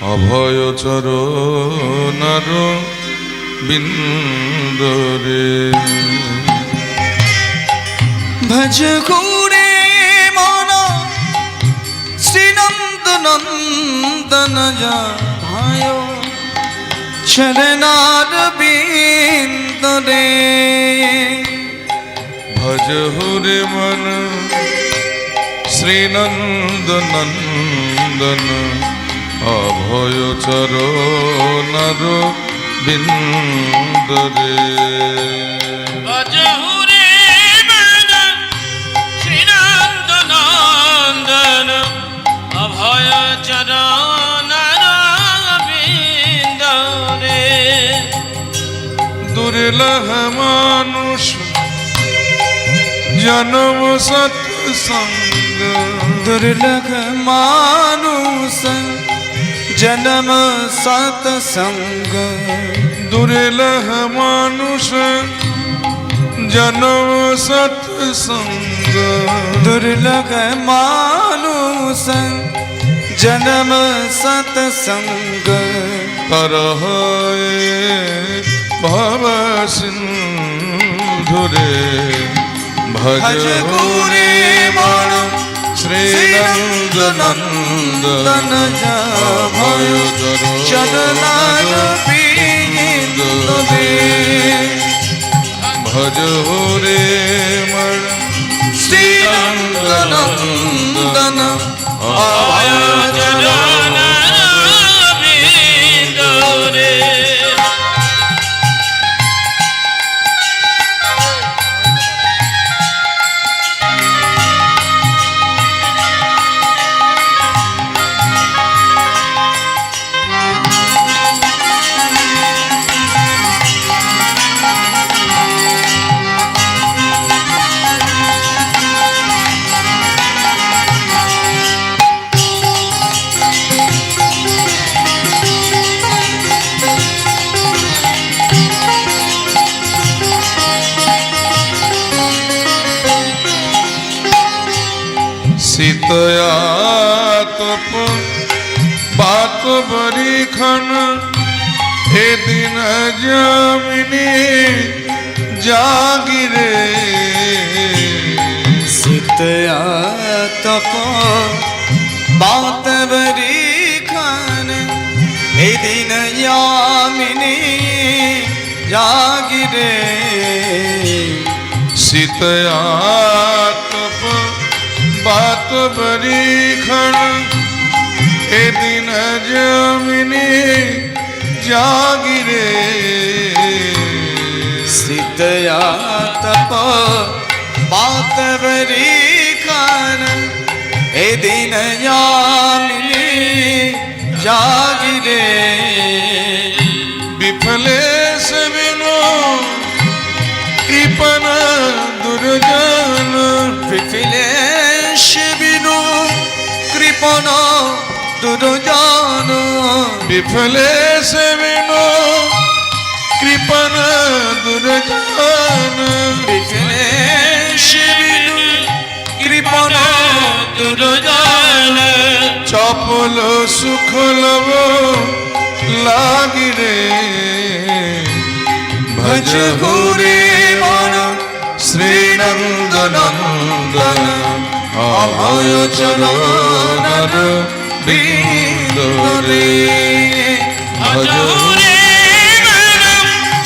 অভয় চরণার বিন্দরে ভজ ঘুরে মন শ্রীনন্দ নন্দন যায় চরণার বিন্দরে ভজ হুরে মন শ্রীনন্দ নন্দন অভয় চরণার বিন্দরে ভজ হুরে মন শ্রীনন্দ নন্দন অভয় চরণার বিন্দরে দুর্লভ মানুষ জন্ম সৎসঙ্গ दुर्लभ मानुष जन्म सत्संग दुर्लभ मानुष जन्म सत्संग दुर्लभ मानुष जन्म सत्संग करहए भव सिंधुरे भज गुरे मन श्रीनंद नंदन अभय चरणार बिंदरे भज रे मन श्रीनंद नंदन अभय চরণার বিন্দরে शीतया तप बात बरीखन हे दिन जमिनी जागिरे सीतया तप बात बरी खान ए दिन यामिनी जागिरे शीतया तप बात बरीखन हे दिन जमिनी जागिरे सीतया तप बात बरी खान ए दिन यामिनी जागिरे विफलेश बिनु कृपण दुर्जन विफलेश बिनु कृपण दुर्जन विफलेश बिनु कृपण दुर्जन विफलेश बिनु कृपण दुर्जन चपल सुख लव लागिरे भज गुरे मन श्रीनंद नंदन अभय चरणार बिंदरे भज হুরে মন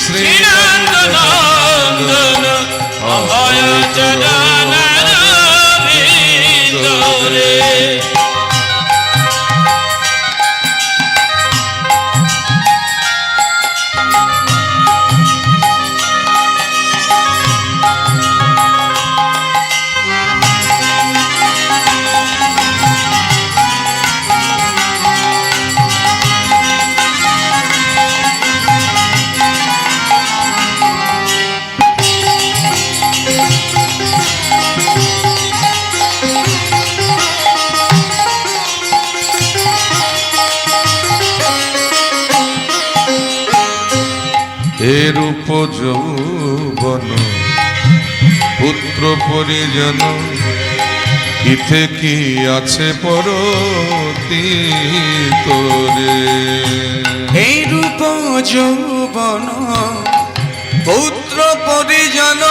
শ্রীনন্দ নন্দন অভয় চরণার বিন্দরে এ রূপ যৌবন পুত্র পরিজন ইথে কি আছে পরতীতরে। এই রূপ যৌবন পুত্র পরিজন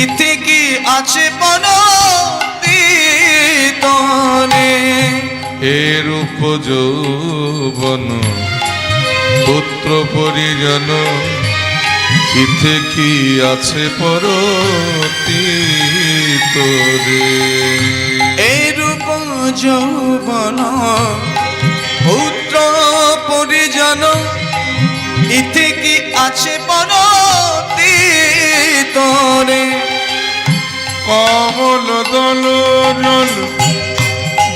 ইতি কি আছে পরতীতরে। এ রূপ যৌবন পুত্র পরিজন ইথে কি আছে পরতীতরে। এই রূপ যৌবন পুত্র পরিজন ইতি কি আছে পরতীতরে। কমল দল জল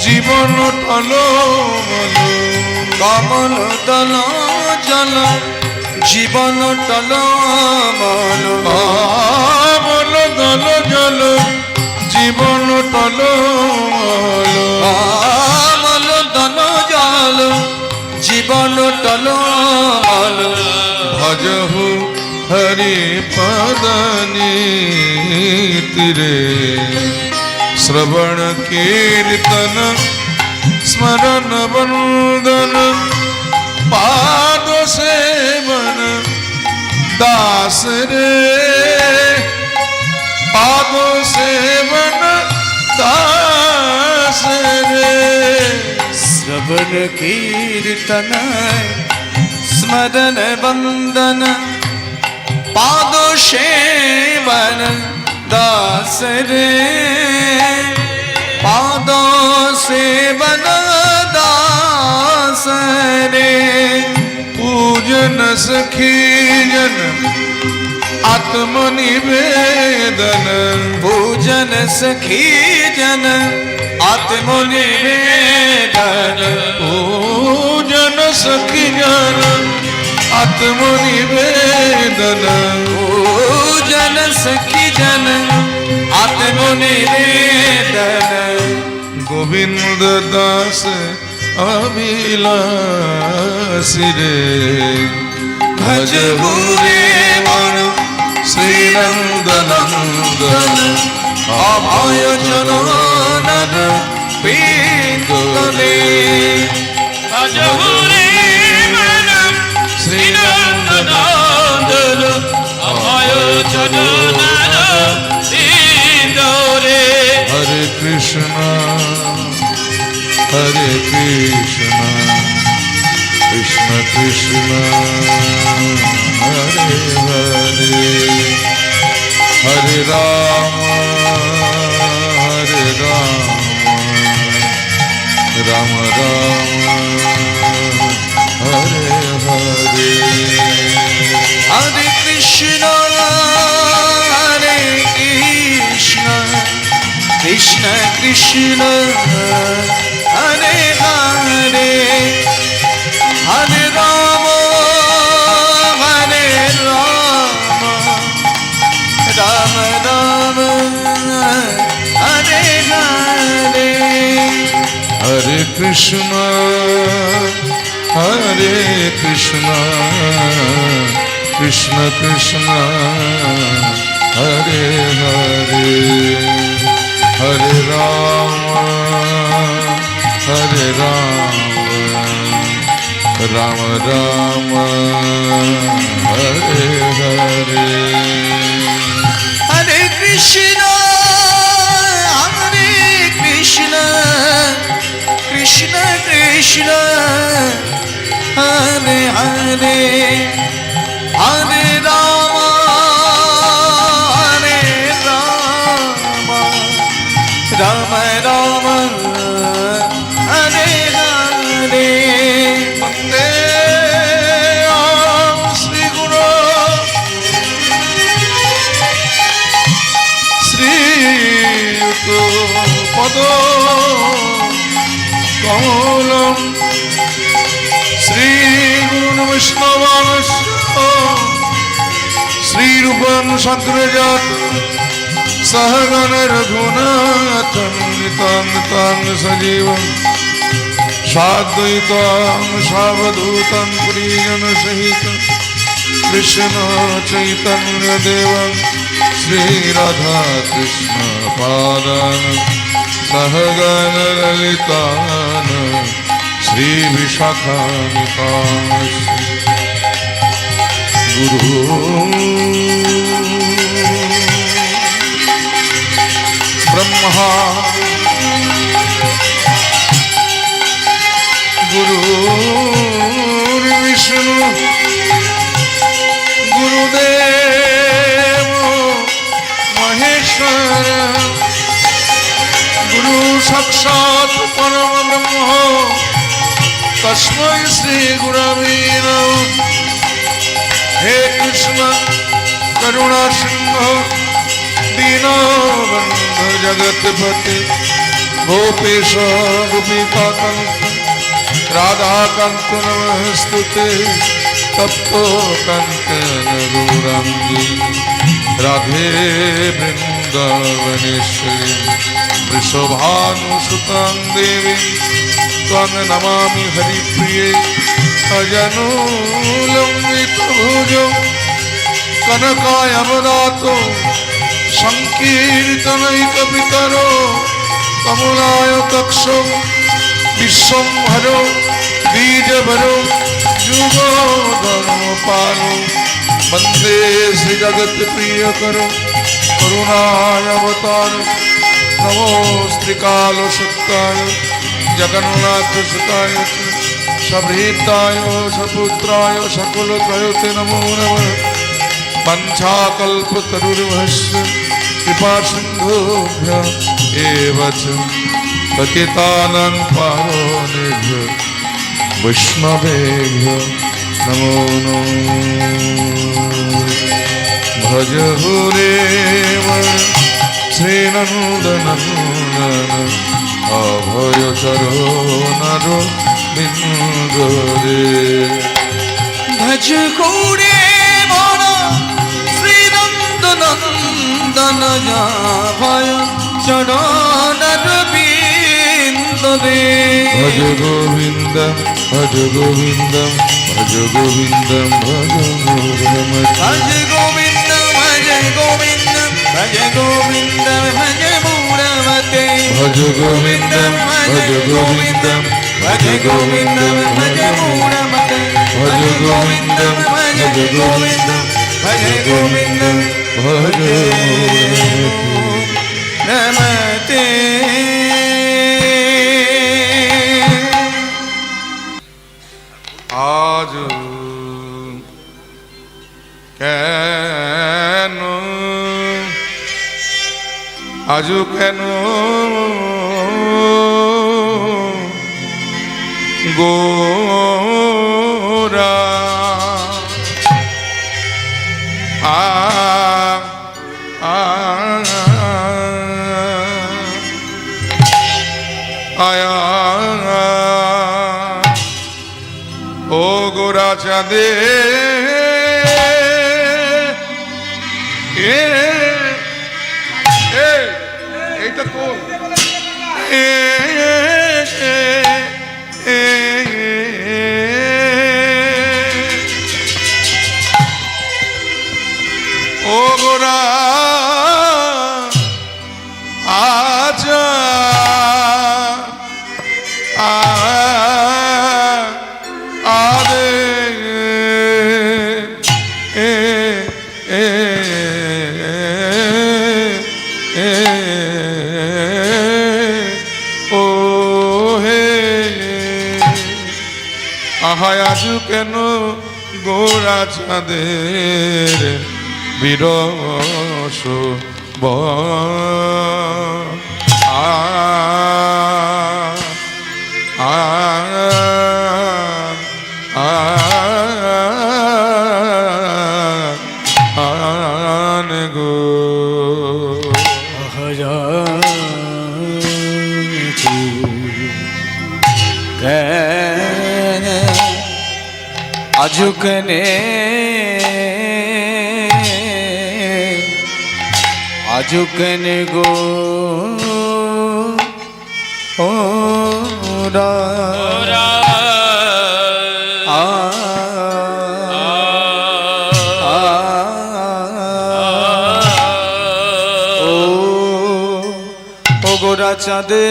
জীবন টল মল। কমল দল জল জীবন টল মল। কমল দল জল জীবন টল মল। কমল দল জল জীবন টল মল। ভজহু হরি পদনি তীরে শ্রবণ কীর্তন স্মরণ বন্দন পাদ সেवन दास रे। पाद सेवन दास रे। श्रवण कीर्तन स्मरण वंदन पाद सेवन दास रे। पाद सेवन दास रे। पूजन सखी जन आत्मनिवेदन। पूजन सखी जन आत्मनिवेदन। पूजन सखी जन आत्मनिवेदन। पूजन सखी जन आत्मनिवेदन। गोविंद दास अभिलाषी रे भज रे मन श्रीनंदनंदन अभय चरणन पीतले। भजहुरे मन श्रीनंदनंदन अभय चरणन पीतले। हरे कृष्ण हरे कृष्ण कृष्ण कृष्ण हरे हरे। हरे राम राम राम हरे हरे। हरे कृष्ण कृष्ण कृष्ण हरे हरे। हरे राम राम राम हरे हरे। हरे कृष्ण कृष्ण कृष्ण हरे हरे। हरे राम राम राम हरे हरे। हरे कृष्ण कृष्ण कृष्ण हरे हरे। हरे राम राम राम हरे हरे। वन्दे श्री गुरु श्रीयुतो पदो कमलम श्रीगुरु वैष्णवांश्च श्रीरूपं सग्रजात सहगण रघुनाथं नितां सजीवं साद्वैतं सावधूतं परिजनसहितं कृष्ण चैतन्य देवं श्री राधा कृष्ण पादान सहगण ललितान श्री विशाखान्वितांश्च गुरु ब्रह्मा गुरुर्विष्णु गुरुदेव महेश्वर गुरु साक्षात् परम ब्रह्म तस्मै श्री गुरवे नमः। हे कृष्ण करुणा सिंधु दीनबंधु जगतपते गोपेश गोपिकाकांत राधाकांत नमस्तुते तप्तो कंचन गौरांगी राधे वृंदावनेश्वरी वृषभानुसुतां देवी त्वां नमामि हरिप्रिये अजनूलम्बितभुजो कनकायवदातो संकीर्तनैकपितरो कमलायतक्षो विश्वंभरो बीजभरो जुगोधर्मपालो वन्दे श्रीजगत्प्रियकरो करुणावतारो नमोऽस्त्रिकालसुताय जगन्नाथसुताय सभृताय सपुत्राय सकुलत्रयते नमो नमः। वंशाकल्पतरुर्भस्य कृपासिन्धुभ्यः एव च पतितानां पावनेभ्यो वैष्णवेभ्यो नमो नमः। भज गुरेव श्रीनन्दनन्दन अभयचरणो बिन्दुरे भज गौरे मन श्रीनन्दनन्दन भय चरण बिन्दुरे भज गोविन्दं भज गोविन्दं भज गोविन्दं भज गोविन्दं भज गोविन्दं भज गोविन्दं भज मूढमते भज गोविन्दं भज गोविन्दं भज गोविन्दं भज मूढमते भज गोविन्दं भज गोविन्दं भज गोविन्दं भज नमते। आज কেন আজও কেন গোরা আয়া ও গোরা চাঁদে এইটা কোন ও গোরা আজা আরে ও হে আহায় আজু কেন গোরা চাঁদের বিরস গো আজুকনে আজুকনে গো ওরা ও গোরা গোরা চাঁদে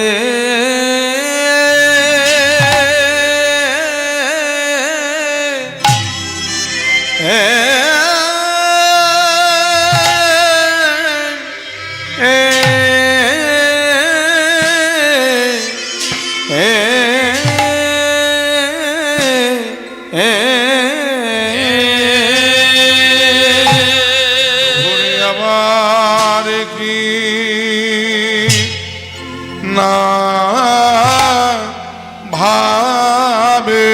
ঘুরে আবার কি না ভাবে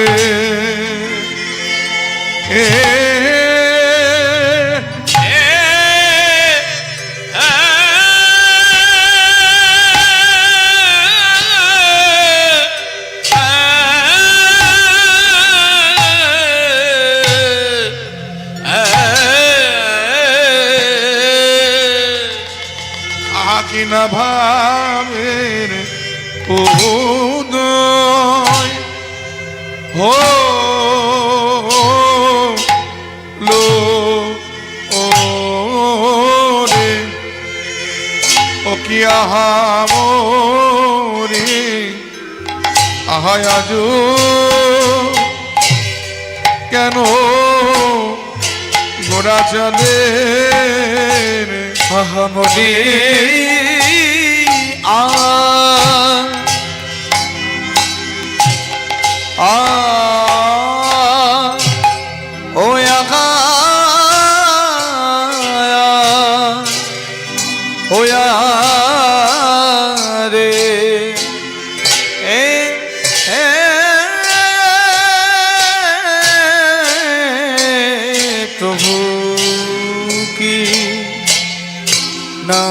আকি না ভাবের উদয় হো লো ও রে ও কি আহা মোরে আহা আজো কেন গোরা চাঁদের আহামরি আ আ ও আগা ও রে এ এ প্রভু কি না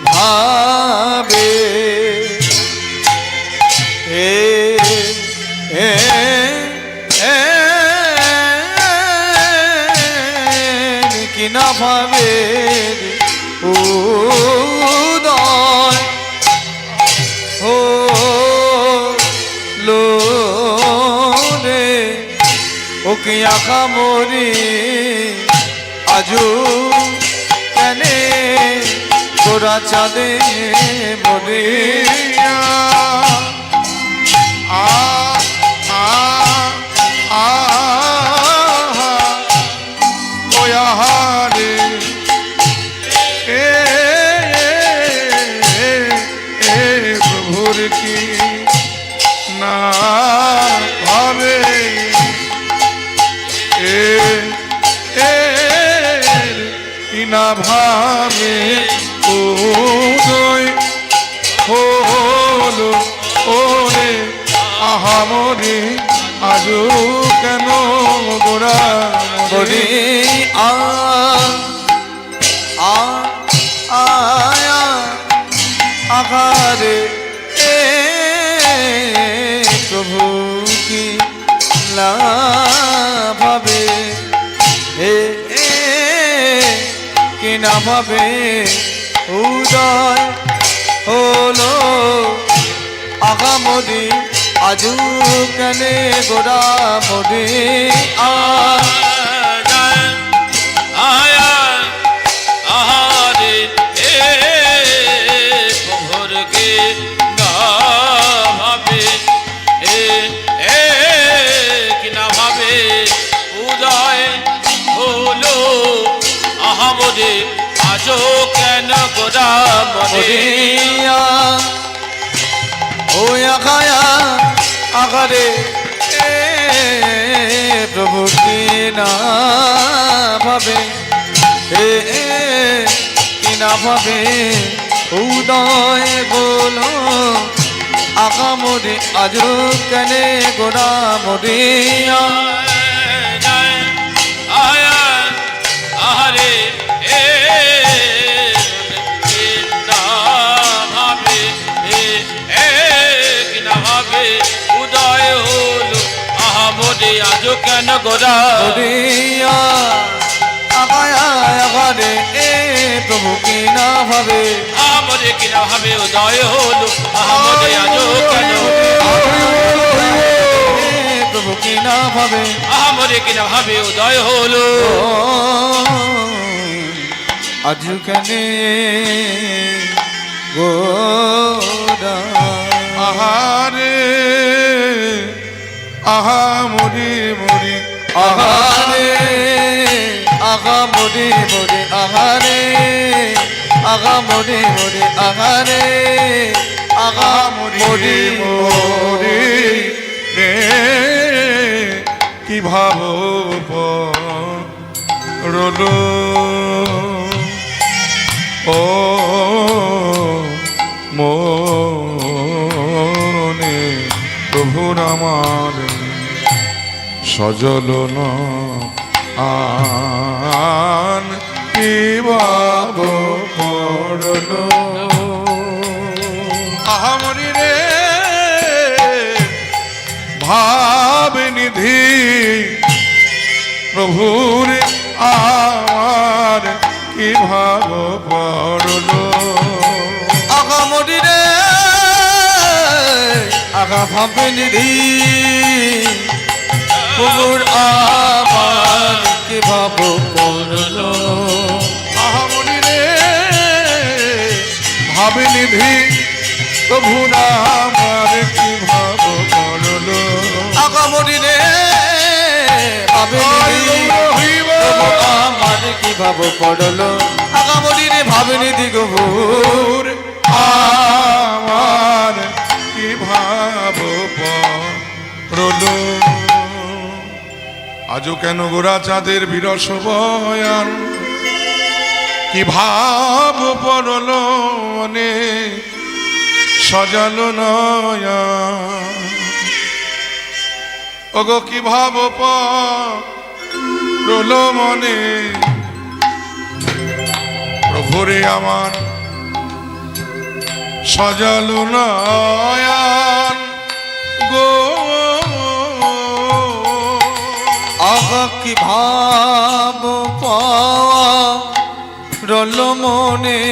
ভাবে এ এ এ কি না ভাবে উদয় ও লো রে ও কি আখা মরি আজু কেনে গোরা চাঁদে মরে আ আ আ ওয়া রে এ প্রভুর কি না ভাবে কি না ভাবে উদয় হলো ওরে আহামরি আজও কেন গোরা মরে আ আ আয়া আঘারে এ প্রভু কি না ভাবে হে কি না ভাবে উদয় হলো আগামদি আজু কেনে গোরা মরি আ আহারে এ প্রভুর কে না ভাবে এ এ কি না ভাবে উদয় হলো আহামদে আজো কেন গোরা মরে মরিয়া ও আখায়া আগারে এ প্রভু কি না ভাবে হে কি না ভাবে উদয় বলো আগামরে আজ কেনে গোরা মরিয়া আহারে এ না ভাবে এ কিনা ভাবে উদয় হলো আহামদে আজ কেন গোরা মরিয়া আগায়া আগারে এ প্রভু কি না ভাবে আহামদে কিনা ভাবে উদয় হলো আহামদে আজ কেন প্রভু কি না ভাবে আহামদে কিনা ভাবে উদয় হলো আজ কেনে গোরা আহারে আহা মরি মরি আহারে আগা মরে মরে আহারে আগা মরে মরে আহারে আগা মরে মরে রে কি ভাব রলো ও মনে প্রভুর আমার সজল আন কি ভাব পড়লো আহামরি রে ভাব নিধি প্রভুর আমার কি ভাব পড়লো আগা মরি রে আগা ভাবে নিধি প্রভুর আমার কি ভাব পড়লো আহামরি রে ভাব নিধি প্রভুর আমার কি ভাব পড়লো আগা মরি রে ভাবে নিধি প্রভু আমার কি ভাব পড়লো আগা মরি রে ভাবে নিধি গভুর আমার কি ভাব পড়লো আজও কেন গোরা চাঁদের বিরস বয়ান কি ভাব পড়লো মনে সজালো নয়ন ওগো কি ভাব পড়লো মনে প্রভুরে আমার সজালো নয়ন গো আগা কি ভাব রল মনে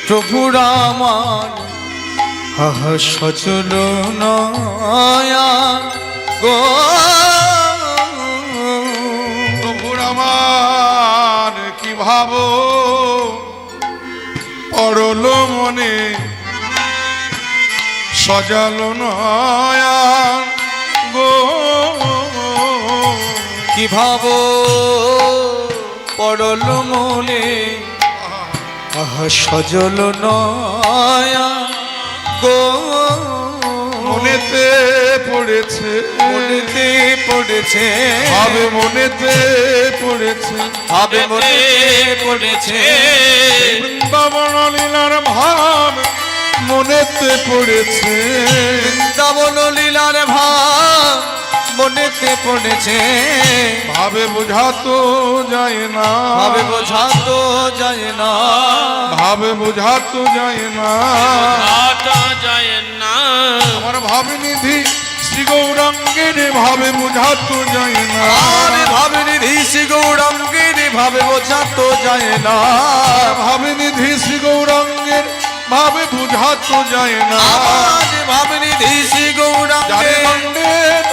প্রভুর আমার হাহা সচল নয়া গো প্রভুর আমার কি ভাব পড়লো মনে সজালো নয়ন গো কি ভাব পড়ল মনে আহা সজল নয়া গো মনেতে পড়েছে মনেতে পড়েছে ভাবে মনেতে পড়েছে ভাবে মনেতে পড়েছে বৃন্দাবন লীলার ভাব মনেতে পড়েছে বৃন্দাবন লীলার ভাব মনেতে পড়েছে ভাবে বোঝাতো যায় না ভাবে বোঝা তো যায় না ভাবে বোঝাতো যায় না আটা যায় না আমার ভাবে নিধি শ্রী গৌরাঙ্গের ভাবে বোঝাতো যায় না আরে ভাবে নিধি শ্রী গৌরাঙ্গের ভাবে বোঝা তো যায় না ভাবে নিধি শ্রী গৌরাঙ্গের ভাবে বোঝাতো যায় না আরে ভাবে নিধি শ্রী যারে গৌরাঙ্গের গণ্ডের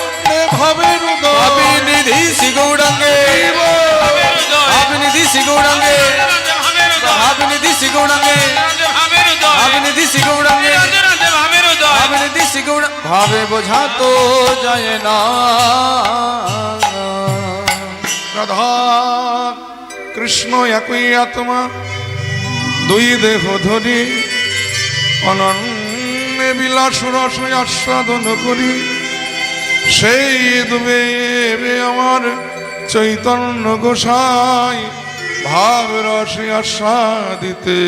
ভাবে ভাবে নিধি শ্রী গৌরাঙ্গের ভাবে নিধি শ্রী গৌরাঙ্গের ভাবে নিধি শ্রী গৌরাঙ্গের ভাবে নিধি শ্রী গৌরাঙ্গের ভাবে নিধি শ্রী গৌরাঙ্গ ভাবে বোঝা তো যায় না রাধা কৃষ্ণ একই আত্মা দুই দেহ ধরি অনন্য বিলাস রস আস্বাদন করি সেই দুবে আমার চৈতন্য গোসাই ভাব রসে আস্বাদিতে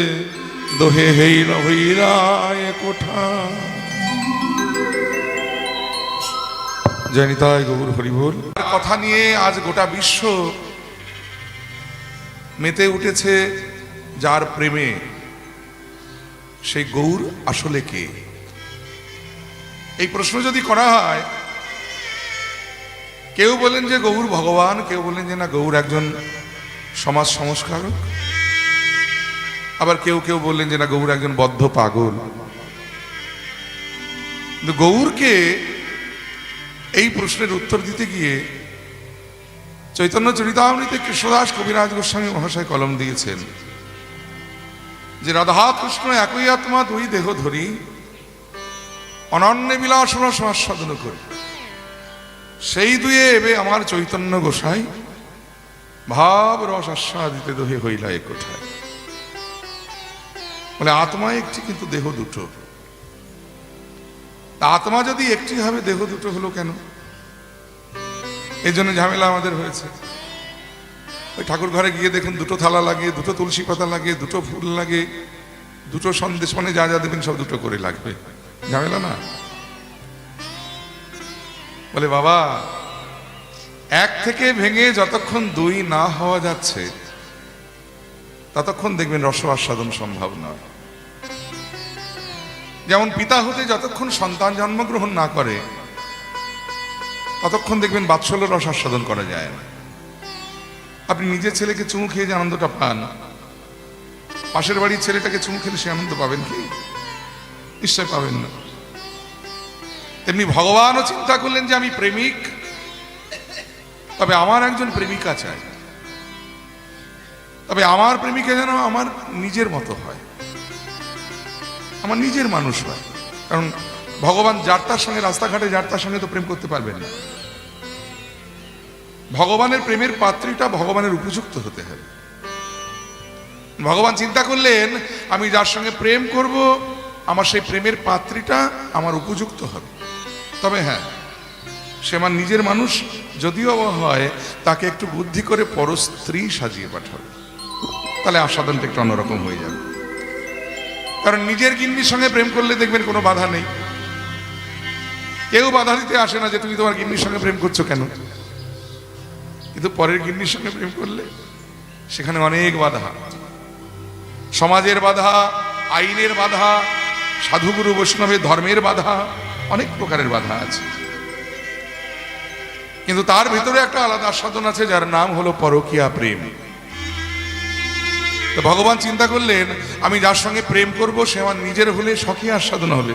দোহে হেইল হইরায় কোঠা জয়নিতাই গৌর হরিবোল কথা নিয়ে আজ গোটা বিশ্ব মেতে উঠেছে যার প্রেমে সেই গৌর আসলে কে এই প্রশ্ন যদি করা হয় কেউ বলেন যে গৌর ভগবান কেউ বলেন যে না গৌর একজন সমাজ সংস্কারক আবার কেউ কেউ বললেন যে না গৌর একজন বদ্ধ পাগল কিন্তু গৌরকে এই প্রশ্নের উত্তর দিতে গিয়ে চৈতন্য চরিতামৃতে কৃষ্ণদাস কবিরাজ গোস্বামী মহাশয় কলম দিয়েছেন যে রাধা কৃষ্ণ একই আত্মা, দুই দেহ ধরি অনন্য বিলাসনা সমাস্বাদন করি, সেই দুয়ে এবে আমার চৈতন্য গোসাই ভাব রস আস্বাদিতে দোহে হইলা এ কোঠায়। বলে আত্মা একটি কিন্তু দেহ দুটো। তা আত্মা যদি একটি হবে দেহ দুটো হলো কেন? এই জন্য ঝামেলা আমাদের হয়েছে। ওই ঠাকুর ঘরে গিয়ে দেখুন দুটো থালা লাগে, দুটো তুলসী পাতা লাগে, দুটো ফুল লাগে, দুটো সন্দেশ, মানে যা যা দেবেন সব দুটো করে লাগবে। ঝামেলা না? বলে বাবা, এক থেকে ভেঙে যতক্ষণ দুই না হওয়া যাচ্ছে ততক্ষণ দেখবেন রস আস্বাদন সম্ভব নয়। যেমন পিতা হতে যতক্ষণ সন্তান জন্মগ্রহণ না করে ততক্ষণ দেখবেন বাৎসল্য রস আস্বাদন করা যায় না। আপনি নিজের ছেলেকে চুমু খেয়ে যে আনন্দটা পান, পাশের বাড়ির ছেলেটাকে চুমু খেলে সে আনন্দ পাবেন কি? নিশ্চয় পাবেন না। তেমনি ভগবানও চিন্তা করলেন যে আমি প্রেমিক, তবে আমার একজন প্রেমিকা চাই, তবে আমার প্রেমিকা যেন আমার নিজের মতো হয়, আমার নিজের মানুষ হয়। কারণ ভগবান যার তার সঙ্গে রাস্তাঘাটে যার তার সঙ্গে তো প্রেম করতে পারবেন না। ভগবানের প্রেমের পাত্রীটা ভগবানের উপযুক্ত হতে হবে। ভগবান চিন্তা করলেন আমি যার সঙ্গে প্রেম করব আমার সেই প্রেমের পাত্রীটা আমার উপযুক্ত হবে। তবে হ্যাঁ, সে আমার নিজের মানুষ যদিও হয়, তাকে একটু বুদ্ধি করে পরস্ত্রী সাজিয়ে পাঠাবে, তাহলে আস্বাদনটা একটু অন্যরকম হয়ে যাবে। কারণ নিজের গিন্নির সঙ্গে প্রেম করলে দেখবেন কোনো বাধা নেই, কেউ বাধা দিতে আসে না যে তুমি তোমার গিন্নির সঙ্গে প্রেম করছো কেন। কিন্তু পরের গিন্নির সঙ্গে প্রেম করলে সেখানে অনেক বাধা, সমাজের বাধা, আইনের বাধা, সাধুগুরু বৈষ্ণবের ধর্মের বাধা, অনেক প্রকারের বাধা আছে। কিন্তু তার ভিতরে একটা আলাদা আস্বাদন আছে যার নাম হলো পরকীয়া প্রেম। তো ভগবান চিন্তা করলেন আমি যার সঙ্গে প্রেম করব সে আমার নিজের হলে সখী আস্বাদন হবে,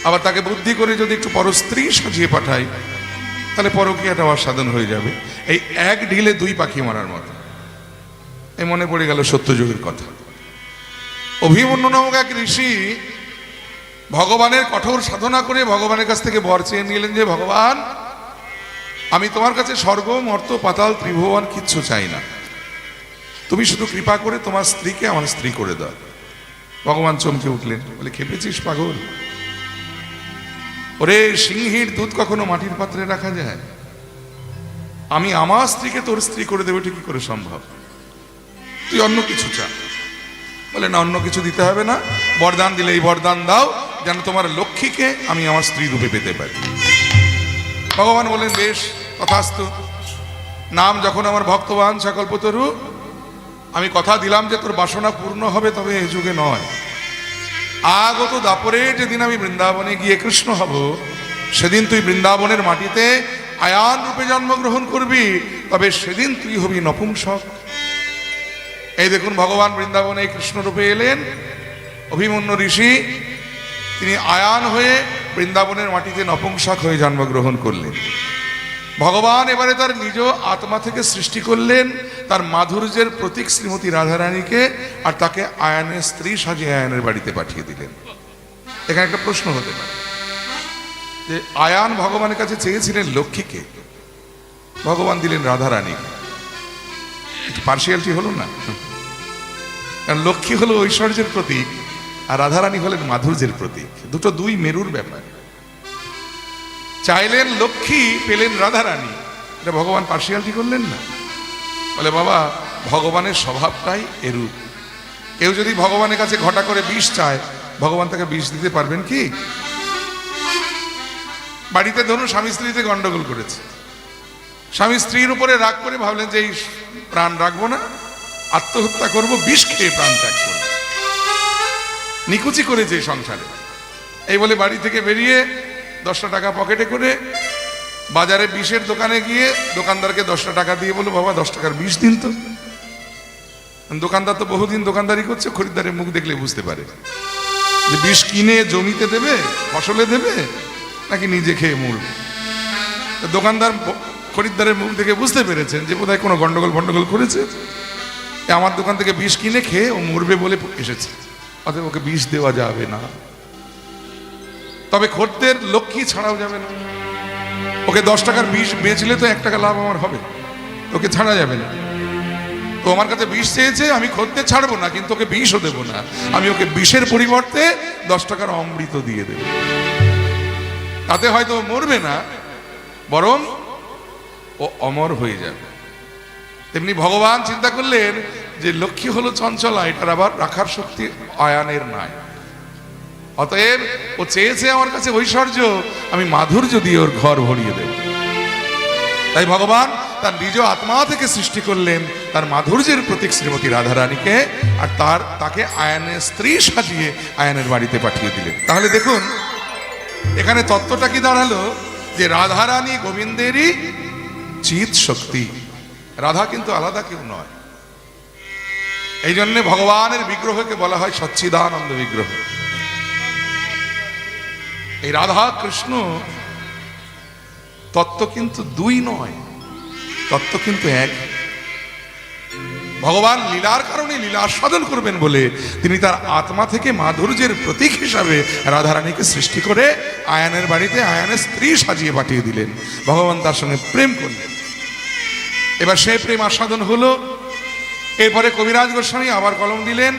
আবার তাকে বুদ্ধি করে যদি একটু পরস্ত্রী সাজিয়ে পাঠাই তাহলে পরকীয়াটাও আস্বাদন হয়ে যাবে। এই এক ঢিলে দুই পাখি মারার মতো। এই মনে পড়ে গেল সত্যযুগের কথা। অভিমন্যু নামক এক ঋষি ভগবানের কঠোর সাধনা করে ভগবানের কাছ থেকে বর চেয়ে নিলেন যে ভগবান, আমি তোমার কাছে স্বর্গ মর্ত পাতাল ত্রিভুবন কিচ্ছু চাই না, তুমি শুধু কৃপা করে তোমার স্ত্রীকে আমার স্ত্রী করে দাও। ভগবান চমকে উঠলেন, বলে খেপেছিস পাগল? ওরে, সিংহীর দুধ কখনো মাটির পাত্রে রাখা যায়? আমি আমার স্ত্রীকে তোর স্ত্রী করে দেবো, এটা কি করে সম্ভব? তুই অন্য কিছু চা। বলে না, অন্য কিছু দিতে হবে না, বরদান দিলে এই বরদান দাও যেন তোমার লক্ষ্মীকে আমি আমার স্ত্রী রূপে পেতে পারি। ভগবান বলেন বেশ, তথাস্তু। নাম যখন আমার ভক্তবান সকল্পতরু, আমি কথা দিলাম যে তোর বাসনা পূর্ণ হবে, তবে এই যুগে নয়, আগত দাপরে যেদিন আমি বৃন্দাবনে গিয়ে কৃষ্ণ হব সেদিন তুই বৃন্দাবনের মাটিতে আয়ান রূপে জন্মগ্রহণ করবি, তবে সেদিন তুই হবি নপুংসক। এই দেখুন ভগবান বৃন্দাবনে কৃষ্ণ রূপে এলেন, অভিমন্যু ঋষি তিনি আয়ান হয়ে বৃন্দাবনের মাটিতে নপুংসক হয়ে জন্মগ্রহণ করলেন। ভগবান এবারে তার নিজ আত্মা থেকে সৃষ্টি করলেন তার মাধুর্যের প্রতীক শ্রীমতী রাধারানীকে, আর তাকে আয়ানের স্ত্রী সাজিয়ে আয়ানের বাড়িতে পাঠিয়ে দিলেন। এখানে একটা প্রশ্ন হতে পারে যে আয়ান ভগবানের কাছে চেয়েছিলেন লক্ষ্মীকে, ভগবান দিলেন রাধারানী, একটু পার্সিয়ালিটি হলো না? কারণ লক্ষ্মী হলো ঐশ্বর্যের প্রতীক আর রাধারানী হলেন মাধুর্যের প্রতীক, দুটো দুই মেরুর ব্যাপার। চাইলেন লক্ষ্মী, পেলেন রাধারানী, এটা ভগবান পার্সিয়ালিটি করলেন না? বলে বাবা, ভগবানের স্বভাবটাই এরূপ। কেউ যদি ভগবানের কাছে ঘটা করে বিষ চায়, ভগবান তাকে বিষ দিতে পারবেন কি? বাড়িতে ধরুন স্বামী স্ত্রীতে গন্ডগোল করেছে, স্বামী স্ত্রীর উপরে রাগ করে ভাবলেন যে এই প্রাণ রাখবো না, আত্মহত্যা করব, বিষ খেয়ে প্রাণ ত্যাগ করবো, নিকুচি করেছে সংসারে। এই বলে বাড়ি থেকে বেরিয়ে 10টা টাকা পকেটে করে বাজারে বিষের দোকানে গিয়ে দোকানদারকে 10টা টাকা দিয়ে বলো, বাবা 10 টাকার বিষ দিন তো। দোকানদার তো বহুদিন দোকানদারি করছে, খরিদ্দারের মুখ দেখলে বুঝতে পারে যে বিষ কিনে জমিতে দেবে, ফসলে দেবে, নাকি নিজে খেয়ে মরবে। দোকানদার খরিদ্দারের মুখ থেকে বুঝতে পেরেছেন যে বোধহয় কোনো গন্ডগোল করেছে। আমার দোকান থেকে বিষ কিনে খেয়ে ও মরবে বলে এসেছে, অতএব ওকে বিষ দেওয়া যাবে না। তবে খদ্দের লক্ষ্মী ছাড়াও যাবে না। ওকে 10 টাকার বিষ বেচলে তো 1 টাকা লাভ আমার হবে, ওকে ছাড়া যাবে না। তো আমার কাছে বিষ চেয়েছে, আমি খদ্দের ছাড়বো না, কিন্তু ওকে বিষও দেবো না। আমি ওকে বিষের পরিবর্তে 10 টাকার অমৃত দিয়ে দেব। তাতে হয়তো মরবে না, বরং ও অমর হয়ে যাবে। তেমনি ভগবান চিন্তা করলেন যে লক্ষ্মী হলো চঞ্চলা, এটার আবার রাখার শক্তি আয়ানের নাই। অতএব ও চেয়েছে আমার কাছে ঐশ্বর্য, আমি মাধুর্য দিয়ে ওর ঘর ভরিয়ে দেব। তাই ভগবান তার নিজ আত্মা থেকে সৃষ্টি করলেন তার মাধুর্যের প্রতীক শ্রীমতী রাধারানীকে, আর তাকে আয়ানের স্ত্রী সাজিয়ে আয়ানের বাড়িতে পাঠিয়ে দিলেন। তাহলে দেখুন এখানে তত্ত্বটা কি দাঁড়ালো, যে রাধারানী গোবিন্দেরই চিৎ শক্তি, রাধা কিন্তু আলাদা কেউ নয়। এই জন্য ভগবানের বিগ্রহকে বলা হয় সচ্চিদানন্দ বিগ্রহ। এই রাধা কৃষ্ণ তত্ত্ব কিন্তু দুই নয়, তত্ত্ব কিন্তু এক। ভগবান লীলার কারণে লীলা আস্বাদন করবেন বলে তিনি তার আত্মা থেকে মাধুর্যের প্রতীক হিসাবে রাধারানীকে সৃষ্টি করে আয়ানের বাড়িতে আয়ানের স্ত্রী সাজিয়ে পাঠিয়ে দিলেন। ভগবান তার সঙ্গে প্রেম করলেন। এবার সেই প্রেম আস্বাদন হলো। এরপরে কবিরাজ গোস্বামী আবার কলম দিলেন,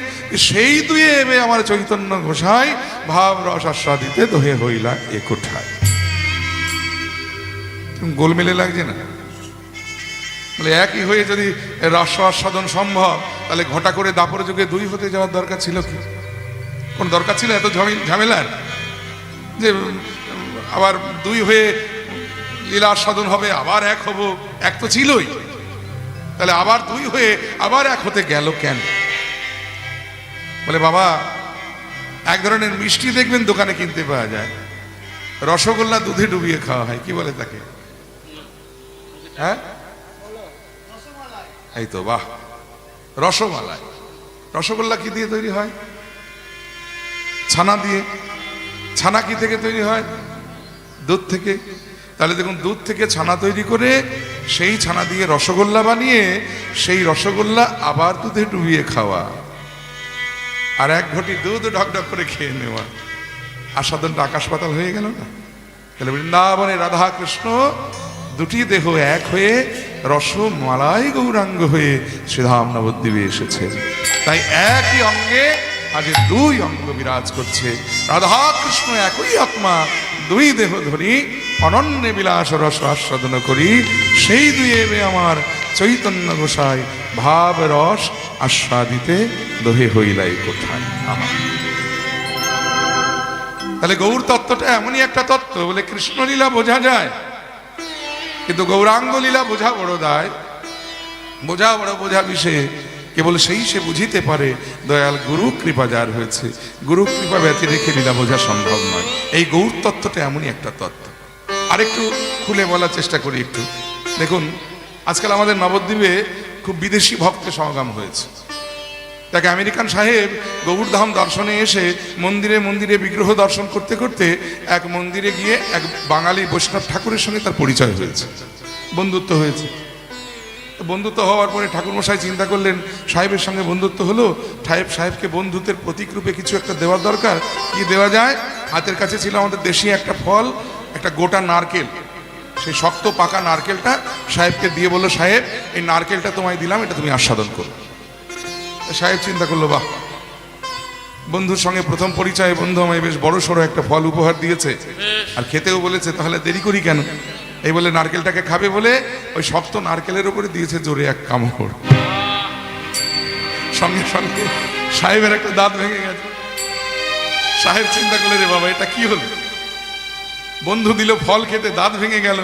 সেই দুয়ে এবে আমার চৈতন্য ঘোষায় ভাব রস আস্বাদিতে দোহে হইলা এ কোঠায়। গোলমেলে লাগছে না? বলে একই হয়ে যদি রস আস্বাদন সম্ভব, তাহলে ঘটা করে দাপর যুগে দুই হতে যাওয়ার দরকার ছিল কি? কোন দরকার ছিল এত ঝামেলার? যে আবার দুই হয়ে লীলা আস্বাদন হবে, আবার এক হব, এক তো ছিলই, তাহলে আবার দুই হয়ে আবার এক হতে গেল কেন? বলে বাবা, এক ধরনের মিষ্টি দেখবেন দোকানে কিনতে পাওয়া যায়, রসগোল্লা দুধে ডুবিয়ে খাওয়া হয়, কি বলে তাকে? হ্যাঁ, এই তো, বাহ, রসমালাই। রসগোল্লা কি দিয়ে তৈরি হয়? ছানা দিয়ে। ছানা কি থেকে তৈরি হয়? দুধ থেকে। তাহলে দেখুন, দুধ থেকে ছানা তৈরি করে সেই ছানা দিয়ে রসগোল্লা বানিয়ে সেই রসগোল্লা আবার দুধে ডুবিয়ে খাওয়া, আর এক ঘটি দুধ ঢকঢক করে খেয়ে নেওয়া, আস্বাদনটা আকাশ পাতাল হয়ে গেল না? তাহলে বৃন্দাবনে রাধা কৃষ্ণ দুটি দেহ এক হয়ে রসমালাই গৌরাঙ্গ হয়ে শ্রীধাম নবদ্বীপে এসেছে। তাই একই অঙ্গে আজ দুই অঙ্গ বিরাজ করছে। রাধা কৃষ্ণ একই আত্মা, দুই দেহ ধরি অনন্য বিলাস রস আস্বাদন করি, সেই দুয়ে আমার চৈতন্য গোসাই ভাব রস আস্বাদিতে দোহে হইলাই কোথায় আমার। তাহলে গৌর তত্ত্বটা এমনই একটা তত্ত্ব, বলে কৃষ্ণলীলা বোঝা যায়, কিন্তু গৌরাঙ্গ লীলা বোঝা বড় দায়, বোঝা বিষয়ে কেবল সেই সে বুঝিতে পারে দয়াল গুরু কৃপা যার হয়েছে। গুরু কৃপা ব্যতি রেখে লীলা বোঝা সম্ভব নয়। এই গৌর তত্ত্বটা এমনই একটা তত্ত্ব। আরেকটু খুলে বলার চেষ্টা করি একটু। দেখুন, আজকাল আমাদের নবদ্বীপে খুব বিদেশি ভক্তের সমাগম হয়েছে। তাকে আমেরিকান সাহেব গৌরধাম দর্শনে এসে মন্দিরে মন্দিরে বিগ্রহ দর্শন করতে করতে এক মন্দিরে গিয়ে এক বাঙালি বৈষ্ণব ঠাকুরের সঙ্গে তার পরিচয় হয়েছে, বন্ধুত্ব হয়েছে। বন্ধুত্ব হওয়ার পরে ঠাকুরমশাই চিন্তা করলেন, সাহেবের সঙ্গে বন্ধুত্ব হলো, সাহেবকে বন্ধুত্বের প্রতীক রূপে কিছু একটা দেওয়ার দরকার। কি দেওয়া যায়? হাতের কাছে ছিল আমাদের দেশি একটা ফল, একটা গোটা নারকেল। সেই শক্ত পাকা নারকেলটা সাহেবকে দিয়ে বললো, সাহেব এই নারকেলটা তোমায় দিলাম, এটা তুমি আস্বাদন করো। সাহেব চিন্তা করলো, বাহ, বন্ধুর সঙ্গে প্রথম পরিচয়ে বন্ধু আমায় বেশ বড় সড়ো একটা ফল উপহার দিয়েছে, আর খেতেও বলেছে, তাহলে দেরি করি কেন? এই বলে নারকেলটাকে খাবে বলে ওই শক্ত নারকেলের উপরে দিয়েছে জোরে এক কামড়। সঙ্গে সঙ্গে সাহেবের একটা দাঁত ভেঙে গেছে। সাহেব চিন্তা করলে, রে বাবা, এটা কি হলো? বন্ধু দিল ফল খেতে, দাঁত ভেঙে গেল।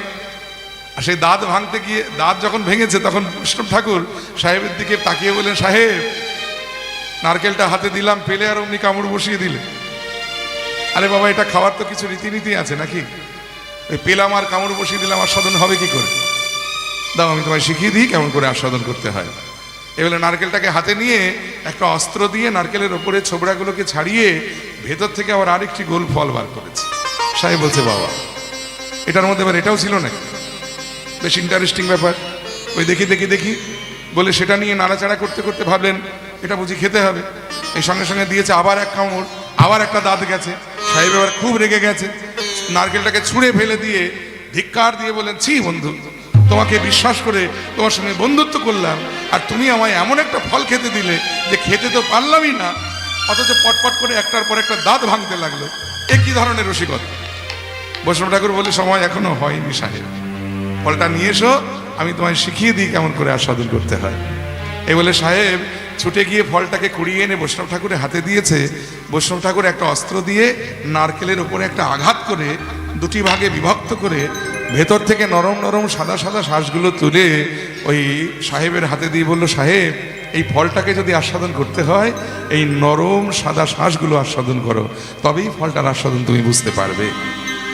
আর সেই দাঁত ভাঙতে গিয়ে, দাঁত যখন ভেঙেছে, তখন বৈষ্ণব ঠাকুর সাহেবের দিকে তাকিয়ে বলেন, সাহেব নারকেলটা হাতে দিলাম, পেলে আর অমনি কামড় বসিয়ে দিলে। আরে বাবা, এটা খাওয়ার তো কিছু রীতিনীতি আছে নাকি? ওই পেলাম আর কামড় বসিয়ে দিলাম, আস্বাদন হবে কি করে? দাও আমি তোমায় শিখিয়ে দিই কেমন করে আস্বাদন করতে হয়। এবারে নারকেলটাকে হাতে নিয়ে একটা অস্ত্র দিয়ে নারকেলের ওপরে ছোবড়াগুলোকে ছাড়িয়ে ভেতর থেকে আবার আরেকটি গোল ফল বার করেছে। সাহেব বলছে, বাবা, এটার মধ্যে এবার এটাও ছিল নাকি? বেশ ইন্টারেস্টিং ব্যাপার। ওই দেখি দেখি দেখি বলে সেটা নিয়ে নাড়াচাড়া করতে করতে ভাবলেন এটা বুঝি খেতে হবে। এই সঙ্গে সঙ্গে দিয়েছে আবার এক কামড়, আবার একটা দাঁত গেছে। সাহেব এবার খুব রেগে গেছে, নারকেলটাকে ছুঁড়ে ফেলে দিয়ে ধিক্কার দিয়ে বলেন, ছি বন্ধু, তোমাকে বিশ্বাস করে তোমার সঙ্গে বন্ধুত্ব করলাম, আর তুমি আমায় এমন একটা ফল খেতে দিলে যে খেতে তো পারলামই না, অথচ পটপট করে একটার পর একটা দাঁত ভাঙতে লাগলো। এ কি ধরনের রসিকতা? বৈষ্ণব ঠাকুর বলে, সময় এখনো হয়নি সাহেব, ফলটা নিয়ে এসো, আমি তোমায় শিখিয়ে দিই কেমন করে আস্বাদন করতে হয়। এই বলে সাহেব ছুটে গিয়ে ফলটাকে কুড়িয়ে এনে বৈষ্ণব ঠাকুরের হাতে দিয়েছে। বৈষ্ণব ঠাকুর একটা অস্ত্র দিয়ে নারকেলের ওপরে একটা আঘাত করে দুটি ভাগে বিভক্ত করে ভেতর থেকে নরম নরম সাদা সাদা শ্বাসগুলো তুলে ওই সাহেবের হাতে দিয়ে বলল, সাহেব এই ফলটাকে যদি আস্বাদন করতে হয় এই নরম সাদা শ্বাসগুলো আস্বাদন করো, তবেই ফলটার আস্বাদন তুমি বুঝতে পারবে।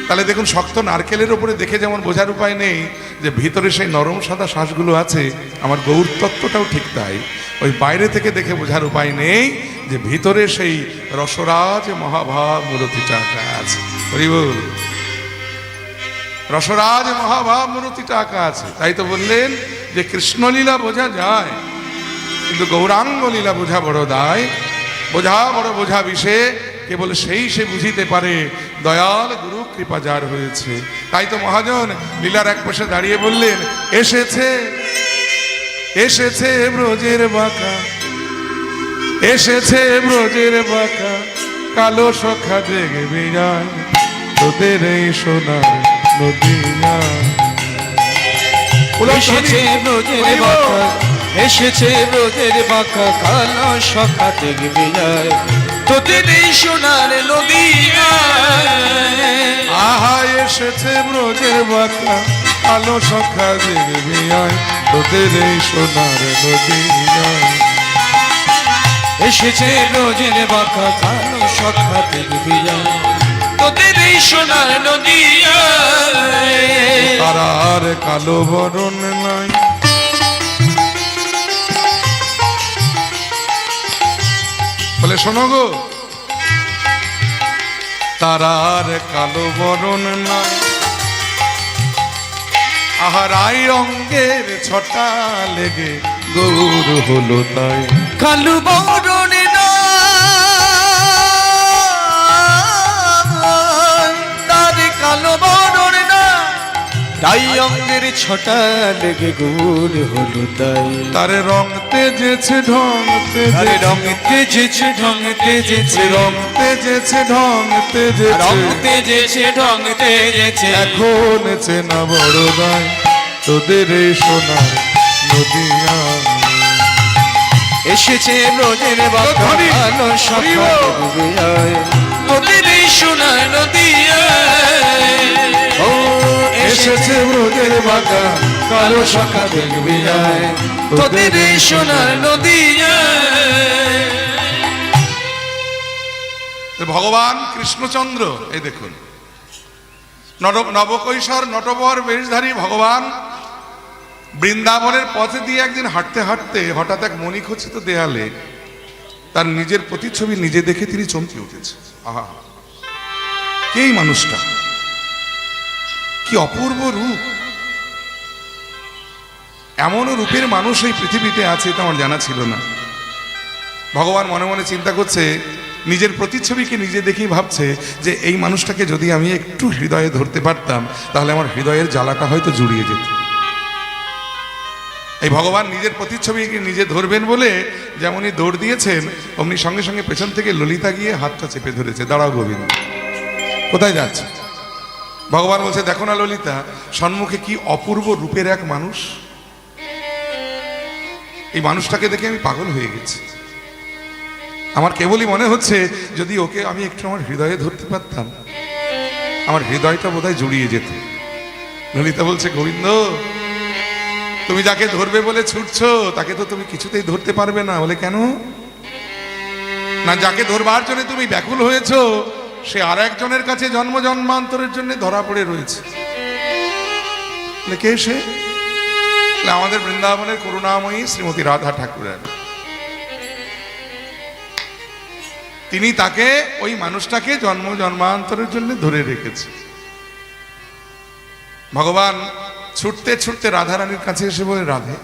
তাহলে দেখুন, শক্ত নারকেলের ওপরে দেখে যেমন বোঝার উপায় নেই যে ভিতরে সেই নরম সাদা শ্বাসগুলো আছে, আমার গৌর তত্ত্বটাও ঠিক তাই। ওই বাইরে থেকে দেখে বোঝার উপায় নেই যে ভিতরে সেই রসরাজ মহাভাব মূরতিটা আঁকা আছে। হরি বল। রসরাজ মহাভাব মূরতিটা আঁকা আছে। তাই তো বললেন যে কৃষ্ণলীলা বোঝা যায়, কিন্তু গৌরাঙ্গ লীলা বোঝা বড় দায়। বোঝা বড় বোঝা বিষে, কেবল সেই সে বুঝিতে পারে দয়াল গুরু কৃপা যার হয়েছে। তাই তো মহাজন লীলার এক পাশে দাঁড়িয়ে বললেন, এসেছে এসেছে ব্রজের বাঁকা, এসেছে ব্রজের বাঁকা, কালো সখা দেখবি যায় তোদের এই সোনার নদিয়া। এসেছে ব্রজের বাঁকা, এসেছে ব্রজের বাঁকা, কালো সখা দেখবি যায় তোদের এই সোনার নদিয়া। আহা এসেছে ব্রজের বাঁকা, কালো সখা দেখবি যায় তোদের এই সোনার নদিয়া। এসেছে ব্রজের বাঁকা, কালো সখা দেখবি যায় তোদের এই সোনার নদিয়া। তারা আর কালো বরণ নাই, বলে শোনো গো, তারার কালো বরণ নাই, আহারাই অঙ্গের ছটা লেগে গৌর হলো তাই। কালু বরণ তার কালো বরণ তাই অঙ্গের ছটা লেগে গৌর হলো তাই। তার রং তেজেছে ঢং তার তেজেছে, রং তেজেছে ঢং তেজেছে, রং তেজেছে ঢং রং তেজেছে, তেজেছে ঢং তেজেছে। এখন চেনা বড় দায় তোদের এই সোনার নদিয়া। এসেছে ব্রজের বাঁকা, ধ্বনি, কালো সখা দেখবি যায় তোদের এই সোনার নদিয়া। ও এসেছে ব্রজের বাঁকা, কালো সখা দেখবি যায় তোদের এই সোনার নদিয়া। ভগবান কৃষ্ণচন্দ্র এই দেখুন, নবকৈশোর নটবর বেশধারী ভগবান বৃন্দাবনের পথে দিয়ে একদিন হাঁটতে হাঁটতে হঠাৎ এক মণিখচিত দেয়ালে তার নিজের প্রতিচ্ছবি নিজে দেখে তিনি চমকে উঠেছে। আহা, কে এই মানুষটা, কি অপূর্ব রূপ! এমনও রূপের মানুষ এই পৃথিবীতে আছে এটা আমার জানা ছিল না। ভগবান মনে মনে চিন্তা করছে, নিজের প্রতিচ্ছবিকে নিজে দেখেই ভাবছে যে এই মানুষটাকে যদি আমি একটু হৃদয়ে ধরতে পারতাম তাহলে আমার হৃদয়ের জ্বালাটা হয়তো জুড়িয়ে যেত। এই ভগবান নিজের প্রতিচ্ছবিকে নিজে ধরবেন বলে যেমনই দৌড় দিয়েছেন, অমনি সঙ্গে সঙ্গে পেছন থেকে ললিতা গিয়ে হাতটা চেপে ধরেছে। দাঁড়াও গোবিন্দ, কোথায় যাচ্ছে? ভগবান বলছে, দেখো না ললিতা, সম্মুখে কি অপূর্ব রূপের এক মানুষ, এই মানুষটাকে দেখে আমি পাগল হয়ে গেছি। আমার কেবলই মনে হচ্ছে যদি ওকে আমি একটু আমার হৃদয়ে ধরতে পারতাম আমার হৃদয়টা বোধহয় জুড়িয়ে যেত। ললিতা বলছে, গোবিন্দ তুমি যাকে ধরবে বলে ছুটছো তাকে তো তুমি কিছুতেই ধরতে পারবে না। বলে কেন? না, যাকে ধরবার জন্য তুমি ব্যাকুল হয়েছো সে আর একজনের কাছে জন্ম জন্মান্তরের জন্য ধরা পড়ে রয়েছে। কে সে? আমাদের বৃন্দাবনের করুণাময়ী শ্রীমতী রাধা ঠাকুরের। তিনি তাকে, ওই মানুষটাকে জন্ম জন্মান্তরের জন্য ধরে রেখেছে। ভগবান ছুটতে ছুটতে রাধারানীর কাছে এসে বলে, রাধে,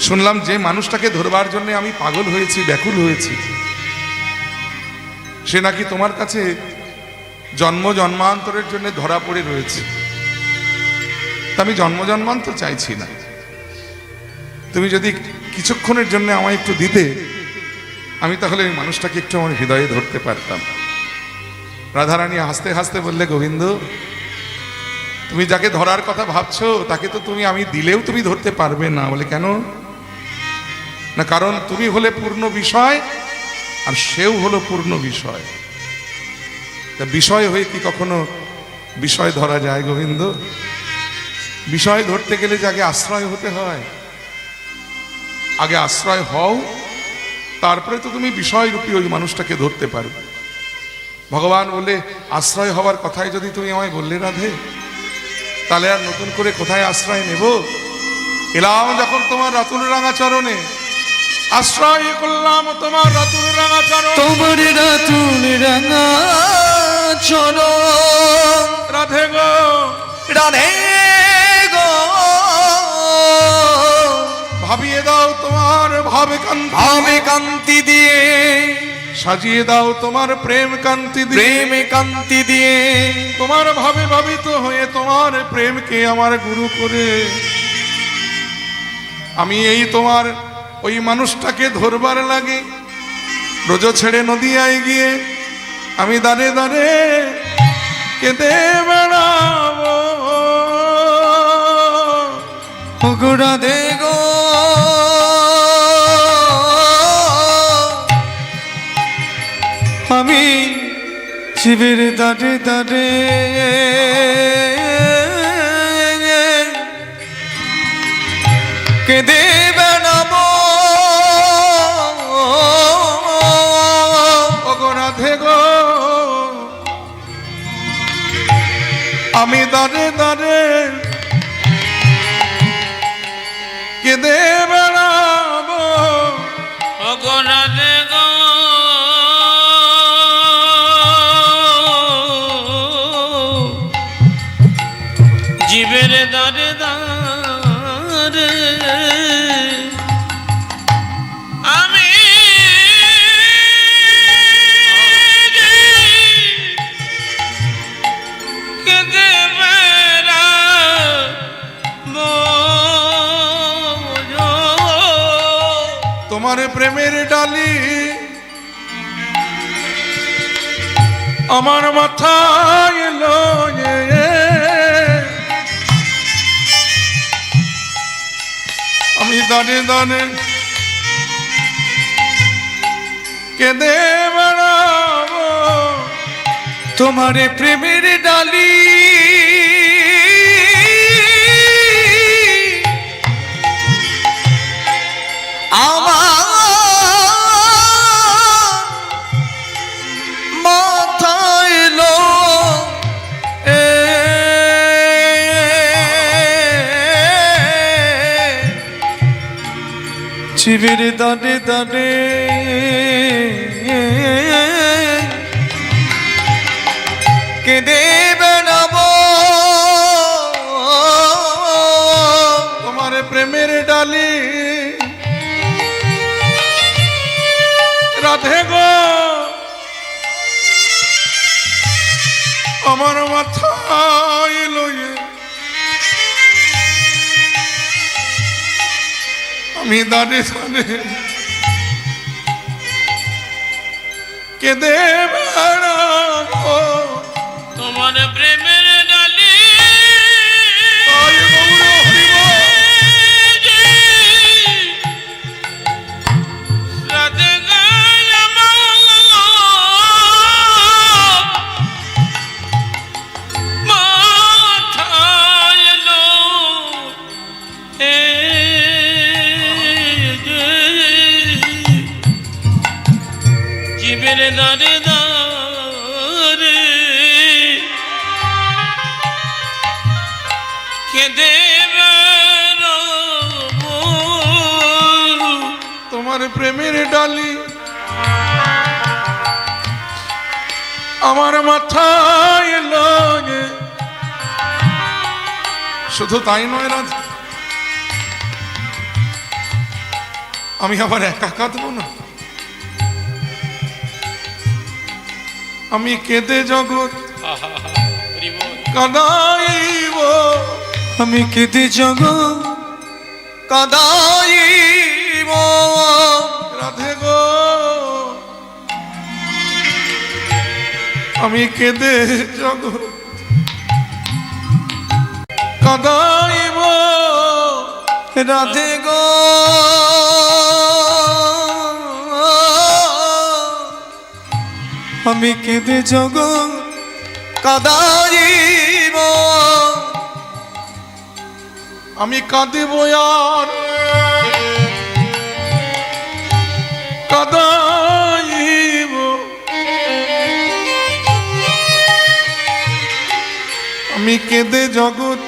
শুনলাম যে মানুষটাকে ধরবার জন্য আমি পাগল হয়েছি, ব্যাকুল হয়েছি, সে নাকি তোমার কাছে জন্ম জন্মান্তরের জন্য ধরা পড়ে রয়েছে। তা আমি জন্ম জন্মান্তর চাইছি না, তুমি যদি কিছুক্ষণের জন্য আমায় একটু দিতে, আমি তাহলে ওই মানুষটাকে একটু আমার হৃদয়ে ধরতে পারতাম। রাধারানী হাসতে হাসতে বললে, গোবিন্দ, তুমি যাকে ধরার কথা ভাবছো তাকে তো আমি দিলেও তুমি ধরতে পারবে না। বলে, কেন? না, কারণ তুমি হলে পূর্ণ বিষয় আর সেও হলো পূর্ণ বিষয়। তা বিষয় হয়ে কি কখনো বিষয় ধরা যায় গোবিন্দ? বিষয় ধরতে গেলে যে আগে আশ্রয় হতে হয়, আগে আশ্রয় হও, তারপরে তো তুমি বিষয়রূপী ওই মানুষটাকে ধরতে পারবে। ভগবান বলে, আশ্রয় হওয়ার কথাই যদি তুমি আমায় বললে রাধে, তাহলে আর নতুন করে কোথায় আশ্রয় নেব? এলাম যখন তোমার রাতুল রাঙা চরণে, আশ্রয় করলাম তোমার রাতুল রাঙা চরণ। তোমার রাতুল রাঙা চরণ, রাধে গো, রাধে গো, ভাবিয়ে দাও তোমার ভাবে কান্তি, ভাবে কান্তি দিয়ে, সাজিয়ে দাও তোমার প্রেম কান্তি দিয়ে, প্রেমে কান্তি দিয়ে, তোমার ভাবে ভাবিত হয়ে তোমার প্রেমকে আমার গুরু করে আমি এই তোমার ওই মানুষটাকে ধরবার লাগে ব্রজ ছেড়ে নদিয়ায় গিয়ে আমি দাঁড়ে দাঁড়ে কেঁদে বেড়াবো। ওগো রাধে গো, আমি শিবের দাঁড়ে দাঁড়ে কেঁদে বেড়াবো। ওগো রাধে গো, আমি দাঁড়ে দাঁড়ে কেঁদে বেড়াবো। ওগো রাধে গো, জীবের দারে দারে আমি কেঁদে বেড়াবো। তোমার প্রেমের ডালি আমার মাথায় এলো, আমি দাঁড়ে দাঁড়ে কেঁদে বেড়াবো। তোমার প্রেমের ডালি আমার মাথায় এলো, শিবের দাঁড়ে দাঁড়ে কেঁদে বেড়াবো। তোমার প্রেমের ডালি রাধে গো, আমার মাথায় লয়ে আমি দাঁড়ে দাঁড়ে কেঁদে বেড়াবো। তোমার প্রেমের ডালি তাই গৌর হরিবল। রাধে গায় মাথায় এলো, জীবের দারে দারে কেঁদে বেড়াবো। তোমার প্রেমের ডালি আমার মাথায় লয়ে শুধু তাই নয় রাধা, আমি আবার একা কাঁদবো না, আমি কেঁদে জগৎ কাঁদাইব, আমি কেঁদে জগৎ কাঁদাইব। রাধে গো আমি কেঁদে জগৎ কাঁদাইব, রাধে গো আমি কেঁদে জগৎ কাঁদাইব। আমি কাঁদিব আর কাঁদাইব, আমি কেঁদে জগৎ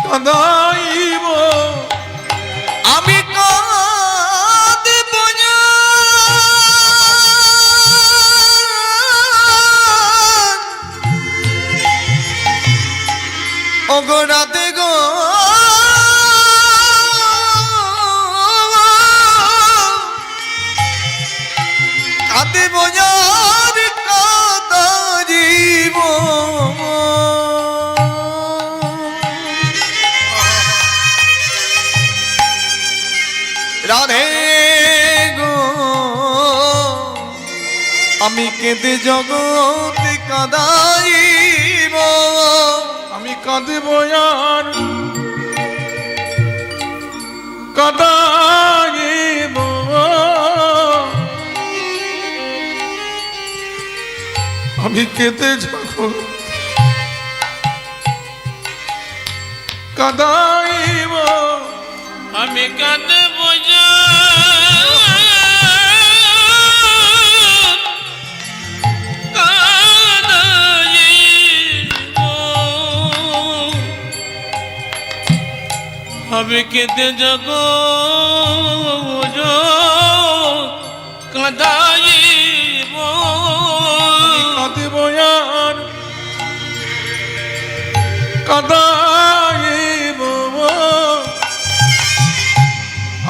কাঁদাইব, আমি কাঁদিব ওগো রাধে গো কাঁদিব আর কাঁদাইব। রাধে গো আমি কেঁদে জগৎ কাঁদাইব, আমি কাঁদিব আর কাঁদাইব, আমি কেঁদে জগৎ কাঁদাইব, আমি কাঁদব আমি কেঁদে জগ কাঁদাইব, কাঁদিব আর কাঁদাইব,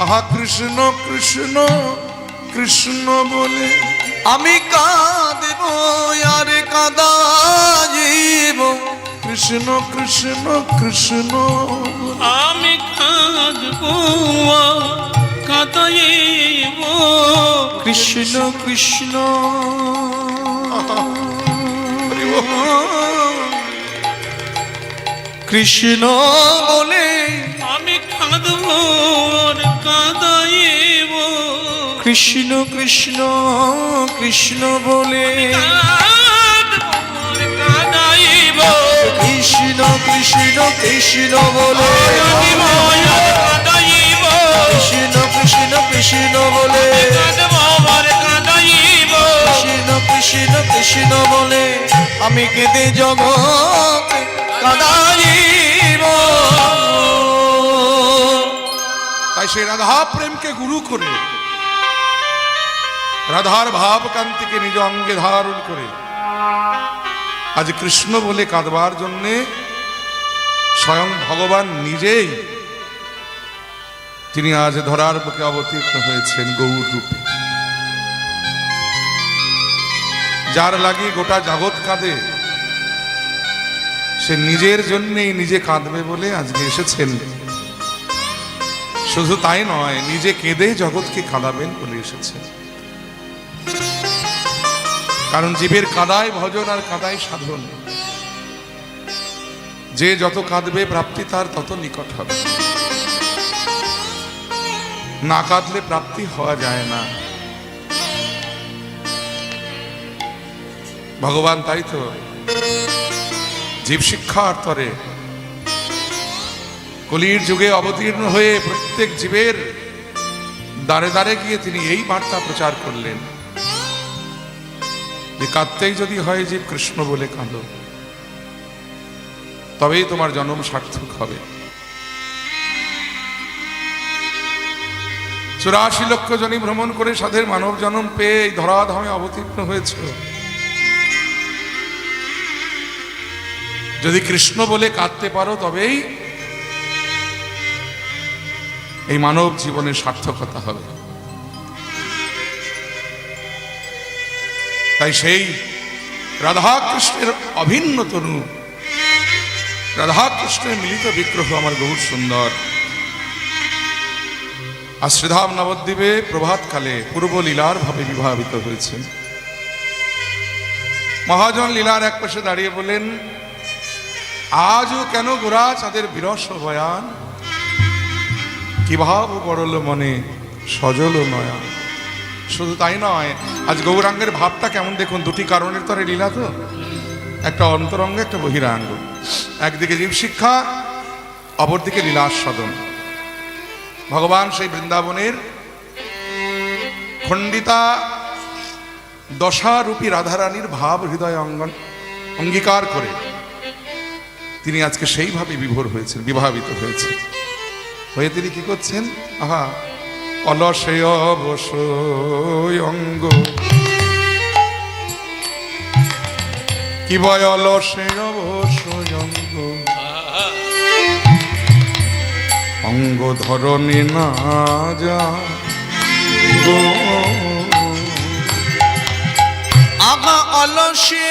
আহা কৃষ্ণ কৃষ্ণ কৃষ্ণ বলে আমি কাঁদব আর কাঁদাইব। কৃষ্ণ কৃষ্ণ কৃষ্ণ আমি কাঁদব কাঁদাইব, কৃষ্ণ কৃষ্ণ কৃষ্ণ বলে আমি কাঁদব কাঁদাইব, কৃষ্ণ কৃষ্ণ কৃষ্ণ বলে কাঁদাইব, কৃষ্ণ কৃষ্ণ কৃষ্ণ বলে কাঁদাইব, কৃষ্ণ কৃষ্ণ কৃষ্ণ বলে কাঁদব কাঁদাইব, কৃষ্ণ কৃষ্ণ কৃষ্ণ বলে আমি কেঁদে জগৎ কাঁদাইব। তাই সেই রাধা প্রেমকে গুরু করে, রাধার ভাব কান্তিকে নিজ অঙ্গে ধারণ করে আজ কৃষ্ণ বলে কাঁদবার জন্যে স্বয়ং ভগবান নিজেই তিনি আজ ধরার বুকে অবতীর্ণ হয়েছেন গৌর রূপে। যার লাগি গোটা জগৎ কাঁদে, সে নিজের জন্যেই নিজে কাঁদবে বলে আজকে এসেছেন। শুধু তাই নয়, নিজে কেঁদে জগৎকে কাঁদাবেন বলে এসেছেন। কারণ জীবের কাঁদায় ভজন আর কাঁদায় সাধন। যে যত কাঁদবে প্রাপ্তি তার তত নিকট হবে। না কাঁদলে প্রাপ্তি হওয়া যায় না। ভগবান তাই তো জীব শিক্ষার তরে কলির যুগে অবতীর্ণ হয়ে প্রত্যেক জীবের দ্বারে দ্বারে গিয়ে তিনি এই বার্তা প্রচার করলেন যে কাঁদতেই যদি হয় জীব কৃষ্ণ বলে কাঁদো, তবেই তোমার জন্ম সার্থক হবে। 84 লক্ষ জনি ভ্রমণ করে সাধের মানব জন্ম পেয়ে এই ধরাধামে অবতীর্ণ হয়েছে। যদি কৃষ্ণ বলে কাঁদতে পারো তবেই এই মানব জীবনের সার্থকতা হবে। তাই সেই রাধা কৃষ্ণের অভিন্ন তনু, রাধা কৃষ্ণের মিলিত বিগ্রহ আমার গৌর সুন্দর। আর শ্রীধাম নবদ্বীপে প্রভাতকালে পূর্ব লীলার ভাবে বিভাবিত হয়েছেন। মহাজন লীলার এক পাশে দাঁড়িয়ে বলেন, আজও কেন গোরা চাঁদের বিরস বয়ান, কি ভাব গড়ল মনে সজল নয়া। শুধু তাই নয়, আজ গৌরাঙ্গের ভাবটা কেমন দেখুন, দুটি কারণের তরে লীলা তো, একটা অন্তরঙ্গ একটা বহিরাঙ্গ। একদিকে জীব শিক্ষা, অপরদিকে লীলাস্বাদন। ভগবান সেই বৃন্দাবনের খণ্ডিতা দশারূপী রাধারানীর ভাব হৃদয় অঙ্গীকার করে তিনি আজকে সেইভাবে বিভোর হয়েছেন, বিভাবিত হয়েছেন। হয়ে তিনি কি করছেন, আহা অলসে অবসয় অঙ্গ, কি বয় অলসে অবসয় অঙ্গ, অঙ্গ ধরনে না যা গো। আগা অলসে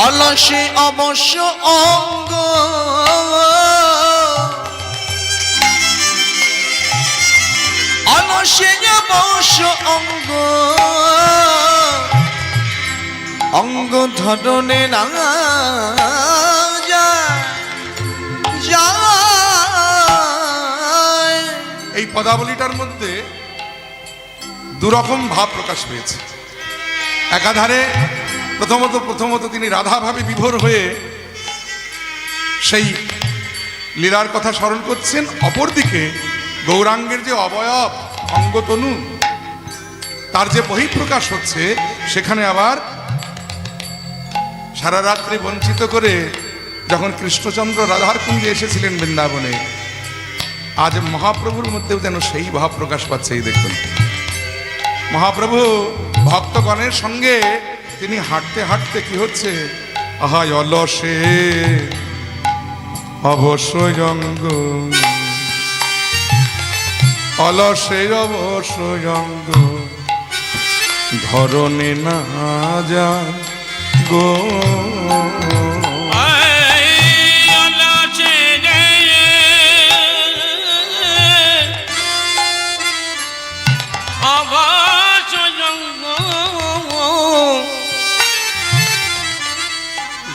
অলসে অবশ্য অঙ্গ, অলসে অবশ্য অঙ্গ, অঙ্গ ধরনে না যায়। এই পদাবলীটার মধ্যে দুরকম ভাব প্রকাশ পেয়েছে। একাধারে প্রথমত তিনি রাধাভাবে বিভোর হয়ে সেই লীলার কথা স্মরণ করছেন, অপরদিকে গৌরাঙ্গের যে অবয়ব অঙ্গতনু তার যে বহিঃপ্রকাশ হচ্ছে, সেখানে আবার সারা রাত্রি বঞ্চিত করে যখন কৃষ্ণচন্দ্র রাধার কুঞ্জে এসেছিলেন বৃন্দাবনে, আজ মহাপ্রভুর মধ্যেও যেন সেই ভাব প্রকাশ পাচ্ছে। এই দেখুন, মহাপ্রভু ভক্তগণের সঙ্গে তিনি হাঁটতে হাঁটতে কি হচ্ছে, আহা অলসে অবশ্যই অঙ্গ, অলসে অবশ্যই অঙ্গ ধরনে না যায় গো।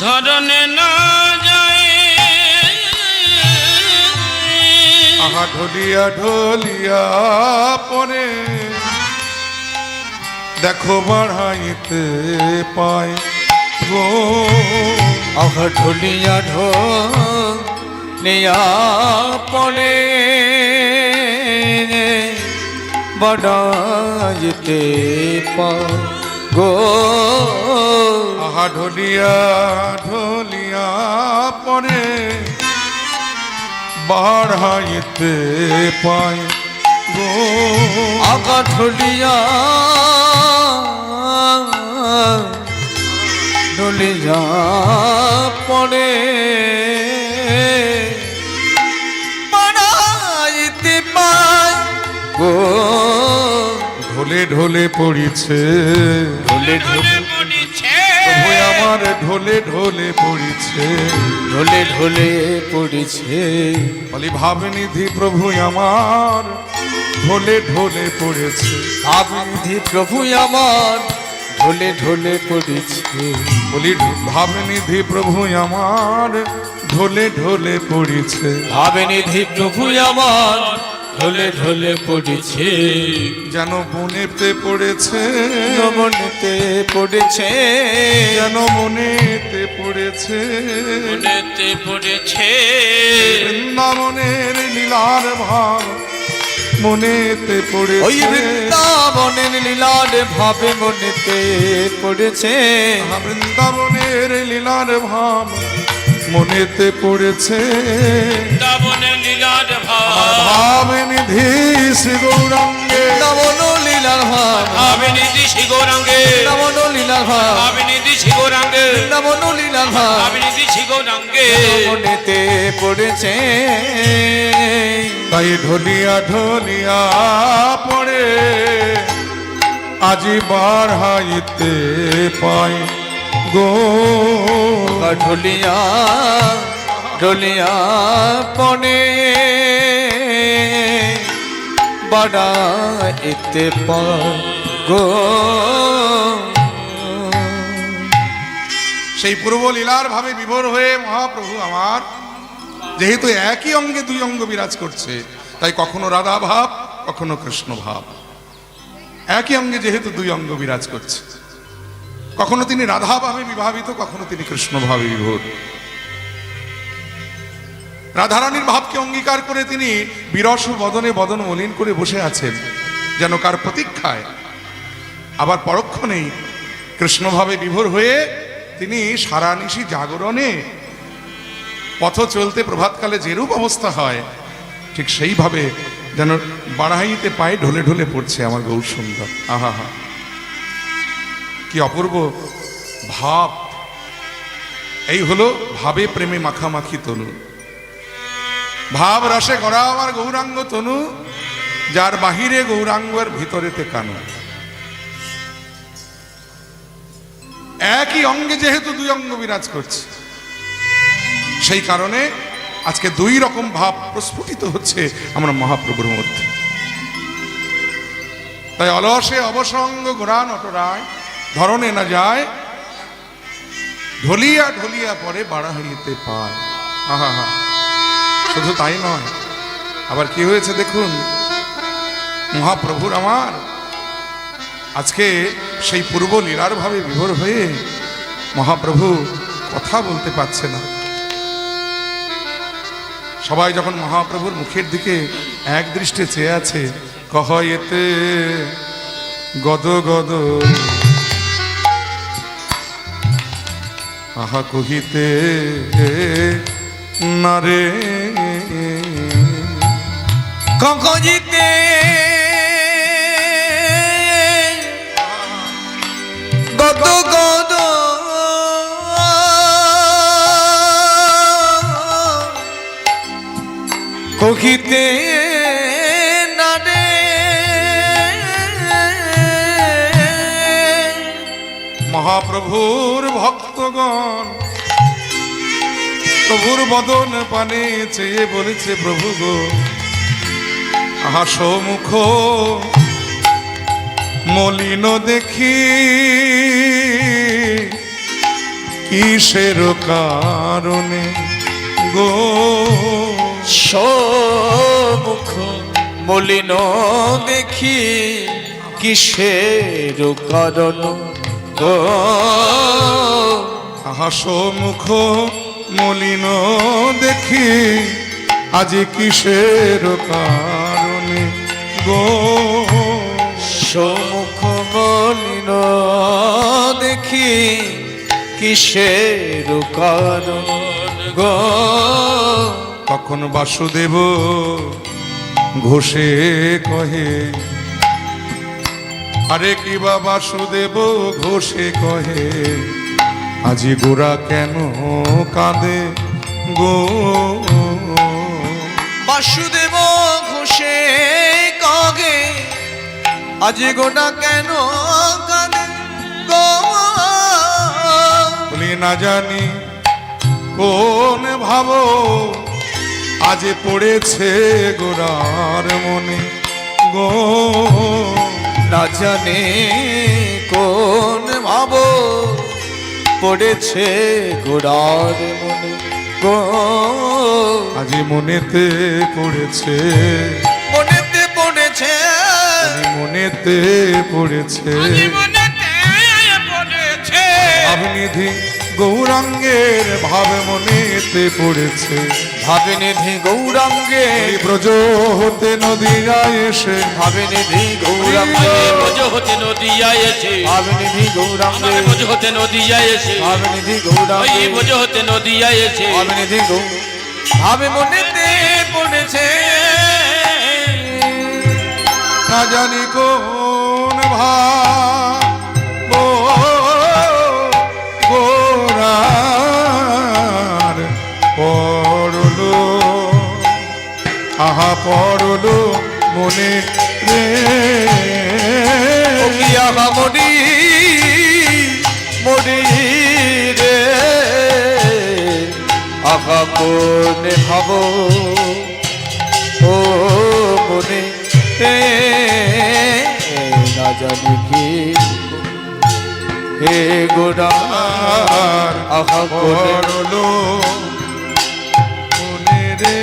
ধরনে না যায়, আহা ঢলিয়া ঢলিয়া পরে দেখো বাড়াইতে পায় গো। আহা ঢলিয়া ঢলিয়া পড়ে বড়াইতে পায় গো। আহা ঢলিয়া ঢলিয়া পরে বাড়াইতে পায় গো। আগা ঢলিয়া ঢলিয়া পড়ে বাড়াইতে পায় গো। ঢলে ঢলে পড়িছে, ঢলে ঢলে পড়িছে, প্রভু আমার ঢলে ঢলে পড়িছে, ঢলে ঢলে পড়েছে। বলি ভাবনিধি প্রভু আমার ঢলে ঢলে পড়েছে। ভাবনিধি প্রভু আমার ঢলে ঢলে পড়েছে। বলি ভাবনিধি প্রভু আমার ঢলে ঢলে পড়েছে। ভাবনিধি প্রভু আমার ঢলে ঢলে পড়েছে। যেন বনেতে পড়েছে, মনেতে পড়েছে, যেন মনেতে পড়েছে, মনেতে পড়েছে। বৃন্দাবনের লীলার ভাব মনেতে ওই পড়েছে। বৃন্দাবনের লীলার ভাবে মনেতে পড়েছে। বৃন্দাবনের লীলার ভাব মনেতে পড়েছে। বৃন্দাবনের লীলার ভাব ভাব নিধি শ্রী গৌরাঙ্গে, বৃন্দাবন লীলার ভাব অভিনিধি শ্রী গৌরাঙ্গে বৃন্দাবন লীলার ভাব অভিনিধি শ্রী গৌরাঙ্গে বৃন্দাবন লীলার ভাব অভিনিধি শ্রী গৌরাঙ্গে মনেতে পড়েছে তাই ঢলিয়া ঢলিয়া পড়ে আজি বাড়াইতে পাই গো ঢলিয়া ঢলিয়া পনে বড়া এতে গো সেই পূর্ব লীলার ভাবে বিভোর হয়ে মহাপ্রভু আমার যেহেতু একই অঙ্গে দুই অঙ্গ বিরাজ করছে, তাই কখনো রাধা ভাব কখনো কৃষ্ণ ভাব। একই অঙ্গে যেহেতু দুই অঙ্গ বিরাজ করছে, কখনো তিনি রাধা ভাবে বিভাবিত, কখনো তিনি কৃষ্ণ ভাবে বিভোর। রাধারানীর ভাবকে অঙ্গীকার করে তিনি বিরস বদনে বদন মলিন করে বসে আছেন যেন কার প্রতীক্ষায়। আবার পরক্ষণেই কৃষ্ণভাবে বিভোর হয়ে তিনি সারা নিশি জাগরণে পথ চলতে প্রভাতকালে যেরূপ অবস্থা হয় ঠিক সেইভাবে যেন বাড়াইতে পায়ে ঢলে ঢলে পড়ছে আমার গৌর সুন্দর। আহা হা, কি অপূর্ব ভাব! এই হলো ভাবে প্রেমে মাখামাখি তনু, ভাব রসে গড়া আমার গৌরাঙ্গ তনু, যার বাহিরে গৌরাঙ্গের ভিতরেতে কানু। একই অঙ্গে যেহেতু দুই অঙ্গ বিরাজ করছে, সেই কারণে আজকে দুই রকম ভাব প্রস্ফুটিত হচ্ছে আমরা মহাপ্রভুর মধ্যে। তাই অলসে অবসঙ্গ গোড়া নটরায় ধরনে না যায়, ঢলিয়া ঢলিয়া পরে বাড়া হইতে পায়। আহা হা, শুধু তাই নয়, আবার কি হয়েছে দেখুন, মহাপ্রভুর আমার আজকে সেই পূর্ব লীলার ভাবে বিভোর হয়ে মহাপ্রভু কথা বলতে পারছে না। সবাই যখন মহাপ্রভুর মুখের দিকে এক দৃষ্টে চেয়ে আছে, কহ এতে গদ গদ আহা কহিতে না রে কঙ্কজিতে গদ গদ কহিতে না রে মহাপ্রভুর ভক্তগণ প্রভুর বদন পানে চেয়ে বলেছে, প্রভু গো আহা সমুখ মলিন দেখি কিসের কারণে গো সমুখ মলিন দেখি কিসের কারণ গো আহা সমুখ মলিন দেখি আজি কিসের কারণে গো সমুখ মলিন দেখি কিসের কারণ গো তখন বাসুদেব ঘোষে কহে, আরে কি বা বাসুদেব ঘোষে কহে, আজি গোরা কেন কাঁদে গো বাসুদেব ঘোষে কগে আজ গোটা কেন কাঁদে গো বলি না জানি কোন ভাব আজ পড়েছে গোরার মনে গো না জানে কোন ভাব পড়েছে গোড়ার মনে গো আজি মনেতে পড়েছে, মনেতে পড়েছে মনেতে পড়েছে জীবনেতে পড়েছে ভাবনিধি গৌরাঙ্গের ভাব মনেতে পড়েছে। ভাবনিধি গৌরাঙ্গে ব্রজ হতে নদীরায় এসে ভাবনিধি গৌরাঙ্গে ব্রজ হতে নদিয়া এসে ভাবনিধি গৌরাঙ্গে আমার ব্রজ হতে নদিয়া এসে ভাবনিধি ওই গৌরাঙ্গে ব্রজ হতে নদিয়া এসে ভাবনিধি গৌ ভাবে মনেতে পড়েছে না জানি কোন ভাব মনে রে ও কি আহা মনি মনি রে আহা মনে ভাবো ও মনে রে না জানি কি হে গোড়ার আহা পড়লো মনে রে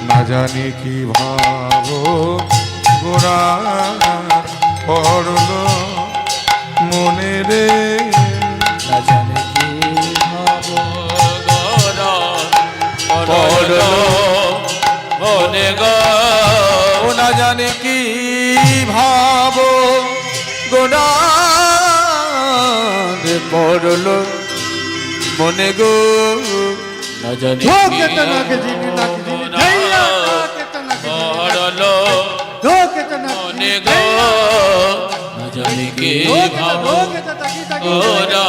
না জানি কি ভাবো গোড়ার পড়লো মনে রে না জানি কি ভাবো পড়লো মনে গো ও না জানে কি ভাবো গোনার পড়লো মনে গো না জানি পড়লো মনে গো না জানি কি ভাবো গোরা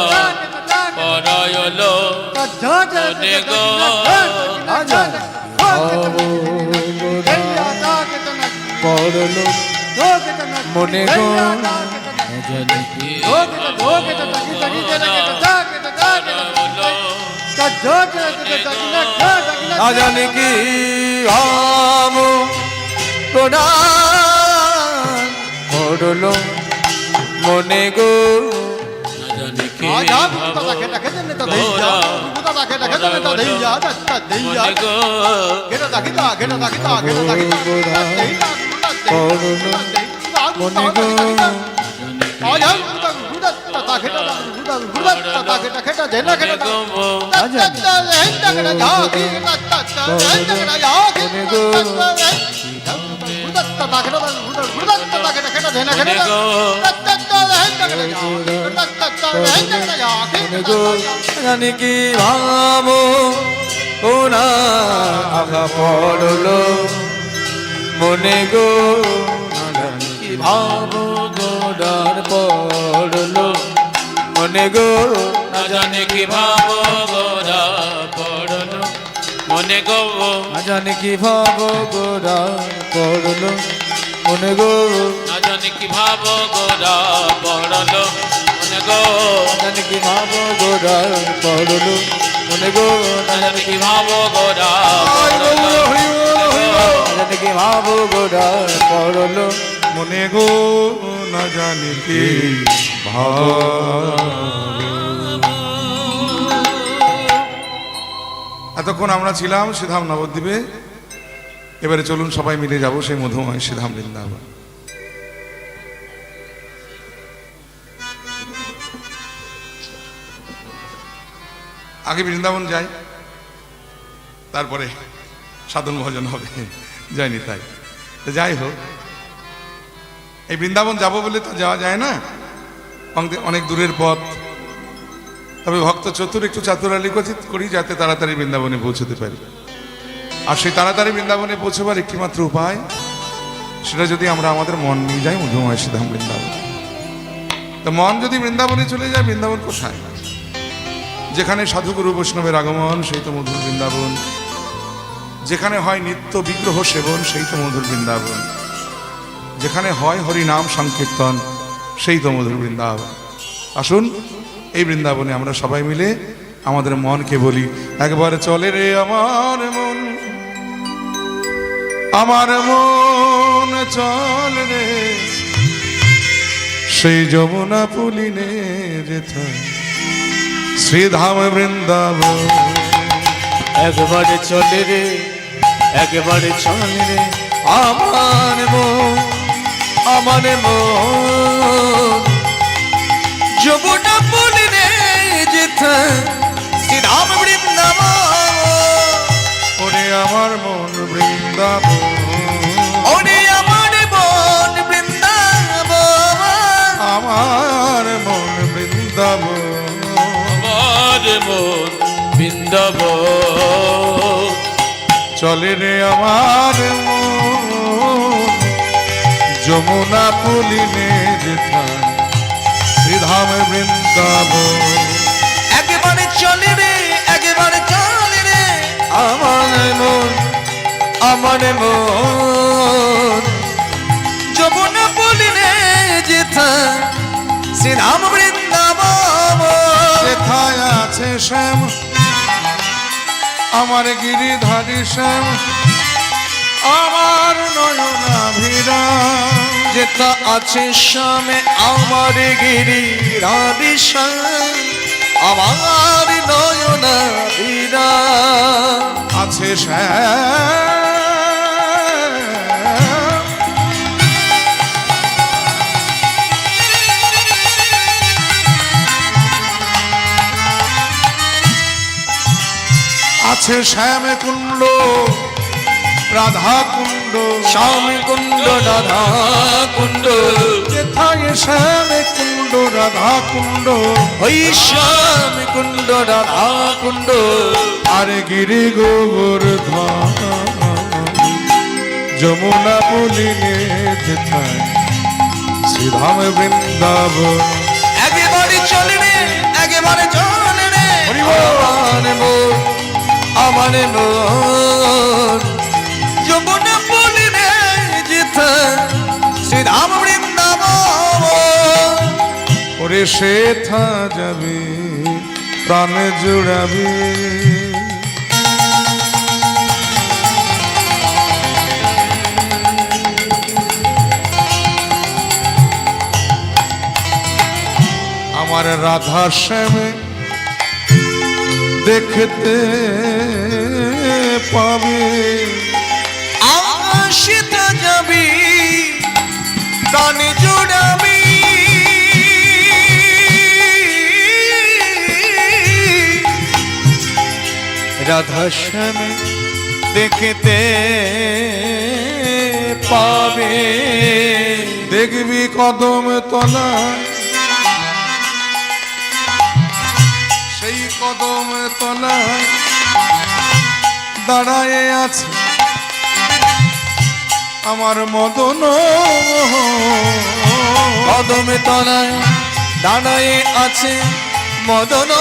পড়লো মনে গো না জানি ভাবো পড়লো মনে গো না জানি কি না জানি কি ভাবো গোনার পড়লো মনে গো না জানি কি আজা ভাবো খেটা খেতে নে তো দেইয়া বুতা খেটা খেতে নে তো দেইয়া দত্তা দেইয়া মনে গো খেটা খেটা খেটা খেটা খেটা খেটা দেইয়া পড়লো মনে গো আজা বুতা বুতা তা খেটা বুতা বুতা তা খেটা খেটা দেনা খেটা আজা হেন্টা খেটা যাকি দত্তা হেন্টা খেটা যাকি মনে গো বুতা তা খেটা বুতা বুতা তা খেটা খেটা দেনা খেটা দত্তা হেন্টা খেটা যাকি দত্তা হেন্টা খেটা যাকি মনে গো জানি কি ভাবো ওনা আঘা পড়লো মনে গো জানি কি ভাবো গোডার পড়লো মনে গো না জানি কি ভাবো গোরা পড়লো মনে গো না জানি কি ভাবো গোডার পড়লো মনে গো না জানি কি ভাবো গোরা পড়লো মনে গো জানি কি ভাবো গোডার পড়লো মনে গো না জানি কি ভাবো গোরা জানি কি ভাবো গোডার পড়লো মনে গো না জানি কি ভাবো। এতক্ষণ আমরা ছিলাম শ্রীধাম নবদ্বীপে, এবারে চলুন সবাই মিলে যাব সেই মধুময় শ্রীধাম বৃন্দাবন। আগে বৃন্দাবন যাই, তারপরে সাধন ভজন হবে, যায়নি তাই। তো যাই হোক, এই বৃন্দাবন যাব বলে তো যাওয়া যায় না, অনেক দূরের পথ। তবে ভক্ত চতুর একটু চাতুরালি করি যাতে তাড়াতাড়ি বৃন্দাবনে পৌঁছতে পারি। আর সেই তাড়াতাড়ি বৃন্দাবনে পৌঁছবার একটিমাত্র উপায়, সেটা যদি আমরা আমাদের মন নিয়ে যাই মধুময় শ্রীধাম বৃন্দাবন। তো মন যদি বৃন্দাবনে চলে যায়, বৃন্দাবন কোথায়? যেখানে সাধুগুরু বৈষ্ণবের আগমন, সেই তো মধুর বৃন্দাবন। যেখানে হয় নিত্য বিগ্রহ সেবন, সেই তো মধুর বৃন্দাবন। যেখানে হয় হরি নাম সংকীর্তন, সেই তো মধুর বৃন্দাবন। আসুন এই বৃন্দাবনে আমরা সবাই মিলে আমাদের মনকে বলি, একবার চলে রে আমার মন, আমার মন চল রে সেই যমুনা পুলিনে যেথা শ্রীধাম বৃন্দাবন। একবারে চলে রে একবারে চলে রে আমার মন যমুনা পুলিনে যেথা শ্রীধাম বৃন্দাবন। ওরে আমার মন বৃন্দাবন, ওরে আমার মন বৃন্দাবন, আমার মন বৃন্দাবন, আমার মন বৃন্দাবন। চলে রে আমার মন যমুনা পুলিনে যেথা শ্রীধাম বৃন্দাবন। একেবারে চলে রে একেবারে চলে রে আমার মন আমার মন যমুনা বলিলে যেথা শ্রীরাম বৃন্দাবন কোথায় আছে শ্যাম আমার গিরিধারী শ্যাম আমার নয়নাভিরাম যেথা আছে শ্যামে আমার গিরি রাধি শ্যাম আমার নয়না হীরা আছে শ্যাম আছে শ্যাম কুণ্ড রাধা কুণ্ড শ্যাম কুণ্ড রাধা কুণ্ড যেথায় শ্যাম কুণ্ড রাধা কুণ্ড ওই শ্যাম কুণ্ড রাধা কুণ্ড আরে গিরি গোবর্ধন যমুনা বলিলে যেথায় শ্রীধাম বৃন্দাবন একেবারে চলে রে একেবারে চলে রে হরি বল। আমার মন যমুনা বলিলে যেথা শ্রীরাম বৃন্দাবন ওরে সেথা যাবি প্রাণে জুড়াবি আমার রাধা শ্যামে দেখতে পাবে আশিতা যাবি প্রাণে জুড়াবি রাধা শ্যামে দেখতে পাবে দেখবি কদম তলা সেই কদম তলা দাঁড়ায় আছে আমার মদন কদমে তলায় দাঁড়ায় আছে মদন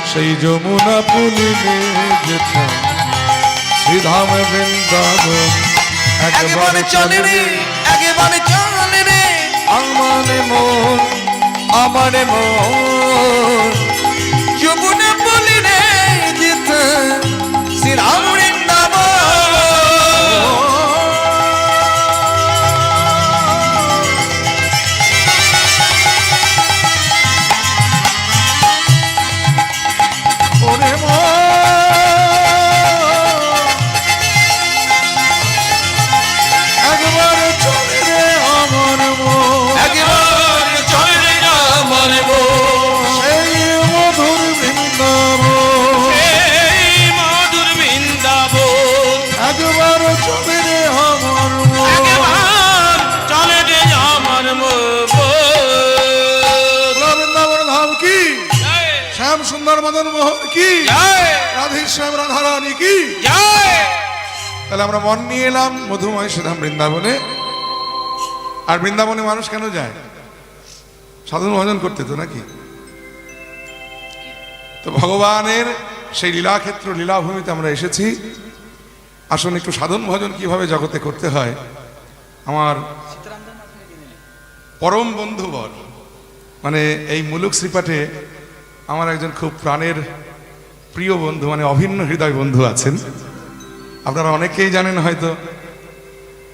সেই যমুনা পুলিনে যেথা শ্রীধাম বৃন্দাবন একেবারে চলে রে একেবারে চলে রে আমার মন যমুনা বলি রে যেথা শ্রীরাম ওরে মা একবার চলে রে আমার মন একেবারে চলে রে আমার সেই মধুর বৃন্দাবন এই মধুর বৃন্দাবন একবার চলে রে আমার মন একবার চলে রে আমার মন বৃন্দাবন ধাম কি জয় শ্যাম সুন্দর মদন মোহন কি জয় রাধে শ্যাম রাধারানী কি জয় তাহলে আমরা মন নিয়ে এলাম মধুময় শ্রীধাম বৃন্দাবনে। আর বৃন্দাবনে মানুষ কেন যায়? সাধন ভজন করতে তো নাকি? তো ভগবানের সেই লীলাক্ষেত্র লীলাভূমিতে আমরা এসেছি। আসলে একটু সাধন ভজন কিভাবে জগতে করতে হয় আমার পরম বন্ধুবর মানে এই মুলুক শ্রীপাঠে আমার একজন খুব প্রাণের প্রিয় বন্ধু মানে অভিন্ন হৃদয় বন্ধু আছেন। আপনারা অনেকেই জানেন হয়তো,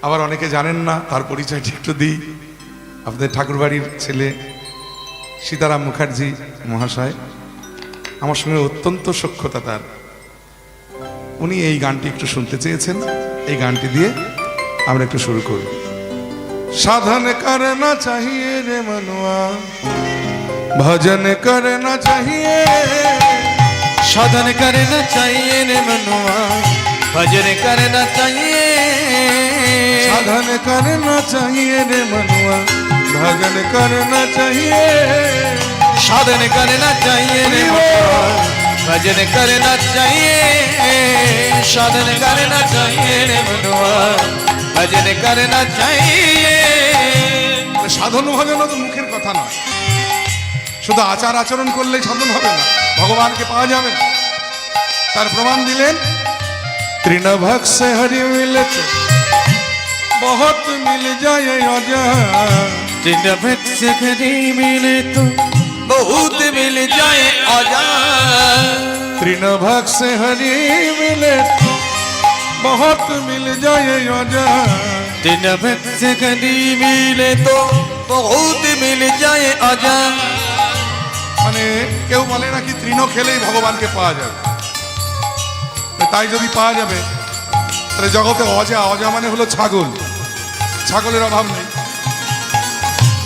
আবার অনেকে জানেন না, তার পরিচয়টা একটু দিই। আপনাদের ঠাকুরবাড়ির ছেলে সীতারাম মুখার্জি মহাশয়, আমার সঙ্গে অত্যন্ত সখ্যতা তার। উনি এই গানটি একটু শুনতে চেয়েছেন, এই গানটি দিয়ে আমরা একটু শুরু করব। সাধন করনা চাহিয়ে রে মনুয়া, ভজন করনা চাহিয়ে, साधन करना चाहिए रे मनुआ भजन करना चाहिए साधन करना चाहिए रे मनुआ, भजन करना चाहिए। साधन करना चाहिए रे मनुआ भजन करना चाहिए साधन करना चाहिए रे मनुआ भजन करना चाहिए সাধন ভজন তো মুখের কথা নয়, শুধু আচার আচরণ করলেই সাধন হবে না, ভগবানকে পাওয়া যাবে না। তার প্রমাণ দিলেন তৃণভগ সে হরি মিলে তো বহুত মিল যায় অজা तीन भक्त से घड़ी मिले तो बहुत मिल जाए आजा तृणभग से हरि मिले तो बहुत मिल जाए अजा तीन भक्त से घड़ी मिले तो बहुत मिल जाए आजा মানে কেউ বলে নাকি তৃণ খেলেই ভগবানকে পাওয়া যাবে, তাই যদি পাওয়া যাবে তাহলে জগতে অজা, অজা মানে হলো ছাগল, ছাগলের অভাব নেই,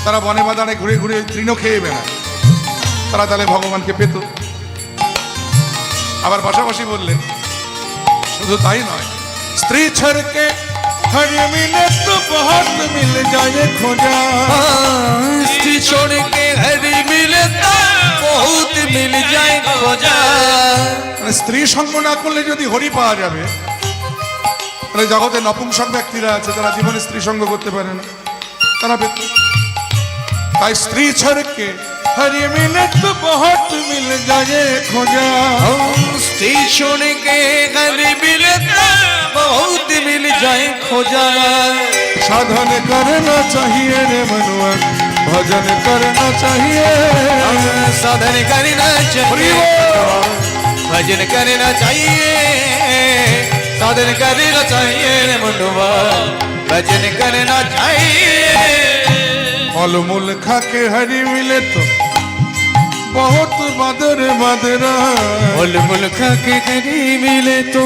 তারা বনে বাদানে ঘুরে ঘুরে তৃণ খেয়ে বেড়ায়, তারা তাহলে ভগবানকে পেত। আবার পাশাপাশি বললেন শুধু তাই নয়, স্ত্রী ছড়কে हर मिले तो बहुत मिल जाए खोजा स्त्री छोड़ के हरी मिले तो बहुत मिल जाए खोजा মানে স্ত্রী সঙ্গ না করলে যদি হরি পাওয়া যাবে, তাহলে জগতে নপুংসক ব্যক্তিরা আছে যারা জীবনে স্ত্রী সঙ্গ করতে পারে না, তারা পেত। তাই স্ত্রী ছড়কে হরি মিলে তো বহুত মিল যায় খোঁজা स्त्री छोड़ के हरी मिले तो बहुत मिल जाए खोजा साधन करना चाहिए रे मनुआ, भजन करना चाहिए, साधन करना चाहिए भजन करना चाहिए साधन करना चाहिए रे मनुआ भजन करना चाहिए फल मूल खा के हरी मिले तो बहुत बदर बदरा फल मूल खा के हरी मिले तो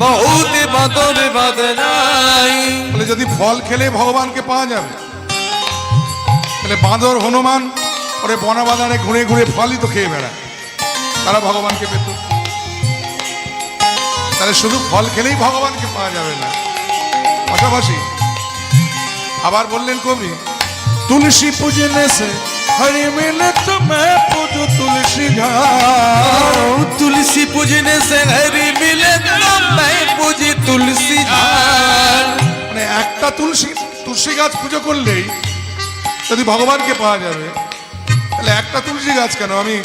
बहुत बदर बदराई বলে যদি ফল খেলে ভগবানকে পাওয়া যাবে, তাহলে বাঁদর হনুমান ওরে বনা বাদানে ঘুরে ঘুরে ফলই তো খেয়ে বেড়ায়, তারা ভগবানকে পেত। তাহলে শুধু ফল খেলেই ভগবানকে পাওয়া যাবে না, পাশাপাশি আবার বললেন কবি তুলসী पूजने से हरि मिले तो मैं पूजू तुलसी झाड़ तुलसी पूजने से हरि मिले तो मैं पूजी तुलसी झाड़ মানে একটা তুলসী গাছ পুজো করলেই যদি ভগবানকে পাওয়া যাবে, তাহলে একটা তুলসী গাছ কেন, আমি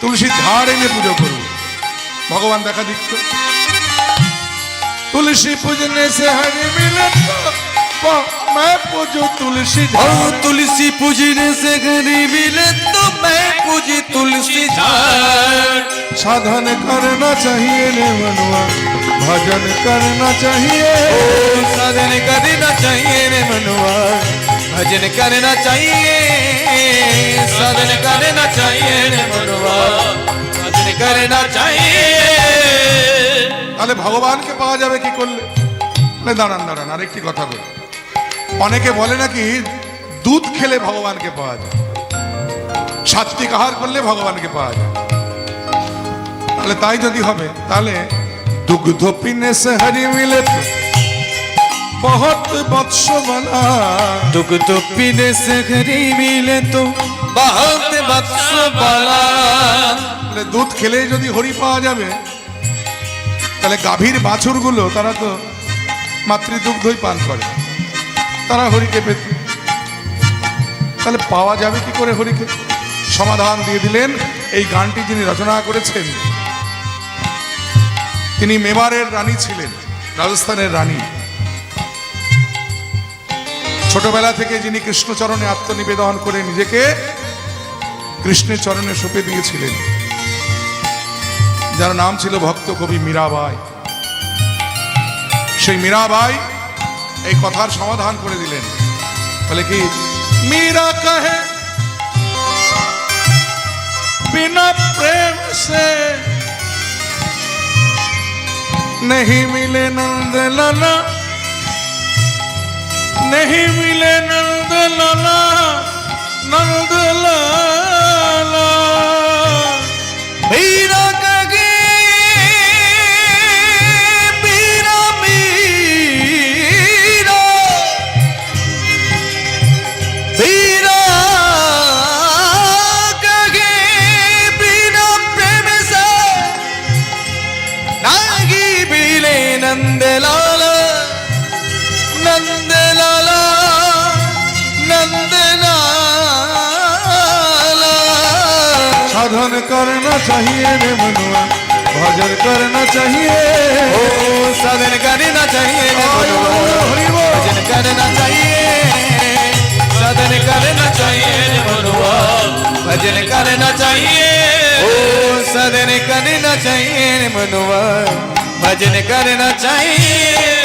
তুলসী ঝাড় এনে পুজো করব, ভগবান দেখা দিত। তুলসী पूजने से हरि मिले तो मैं पूजू तुलसी झाड़ तुलसी पूजने से हरि मिले तो मैं पूजी तुलसी झाड़ साधन करना चाहिए रे मनुआ, भजन करना चाहिए, साधन करना चाहिए रे मनुआ भजन करना चाहिए साधन करना चाहिए रे मनुआ भजन करना चाहिए তাহলে ভগবানকে পাওয়া যাবে কি করলে? দাঁড়ান দাঁড়ান, আরেকটি কথা বলি। অনেকে বলে নাকি দুধ খেলে ভগবানকে পাওয়া যায়, সাত্বিক আহার করলে ভগবানকে পাওয়া যায়। তাহলে তাই যদি হবে, তাহলে দুগ্ধ পিনে সে হরি মিলে তো বহুত বৎস বলা दुग्ध पीने से हरि मिले तो बहुत बत्स बला তাহলে দুধ খেলে যদি হরি পাওয়া যাবে, তাহলে গাভীর বাছুরগুলো তারা তো মাতৃদুগ্ধই পান করে, তারা হরিকে পেত। তাহলে পাওয়া যাবে কি করে হরিকে? সমাধান দিয়ে দিলেন। এই গানটি যিনি রচনা করেছেন তিনি মেবারের রানী ছিলেন, রাজস্থানের রানী। ছোটবেলা থেকে যিনি কৃষ্ণচরণে আত্মনিবেদন করে নিজেকে কৃষ্ণের চরণে সঁপে দিয়েছিলেন, যার নাম ছিল ভক্ত কবি মীরাবাই। সেই মীরাবাই এই কথার সমাধান করে দিলেন, বলে কি মীরা কহে बिना प्रेम से नहीं मिले नंद लाला, नहीं मिले नंद लाला, नंद लाला। मीरा कगे मीरा मीरा मीरा कगे बिना प्रेम से नागी बिले नंद लाला, नंद लाला, नंद लाला। साधन करना चाहिए रे मनुआ, भजन करना चाहिए ओ साधन करना चाहिए भजन करना चाहिए साधन करना चाहिए मनुआ भजन करना चाहिए ओ साधन करना चाहिए मनुआ भजन करना चाहिए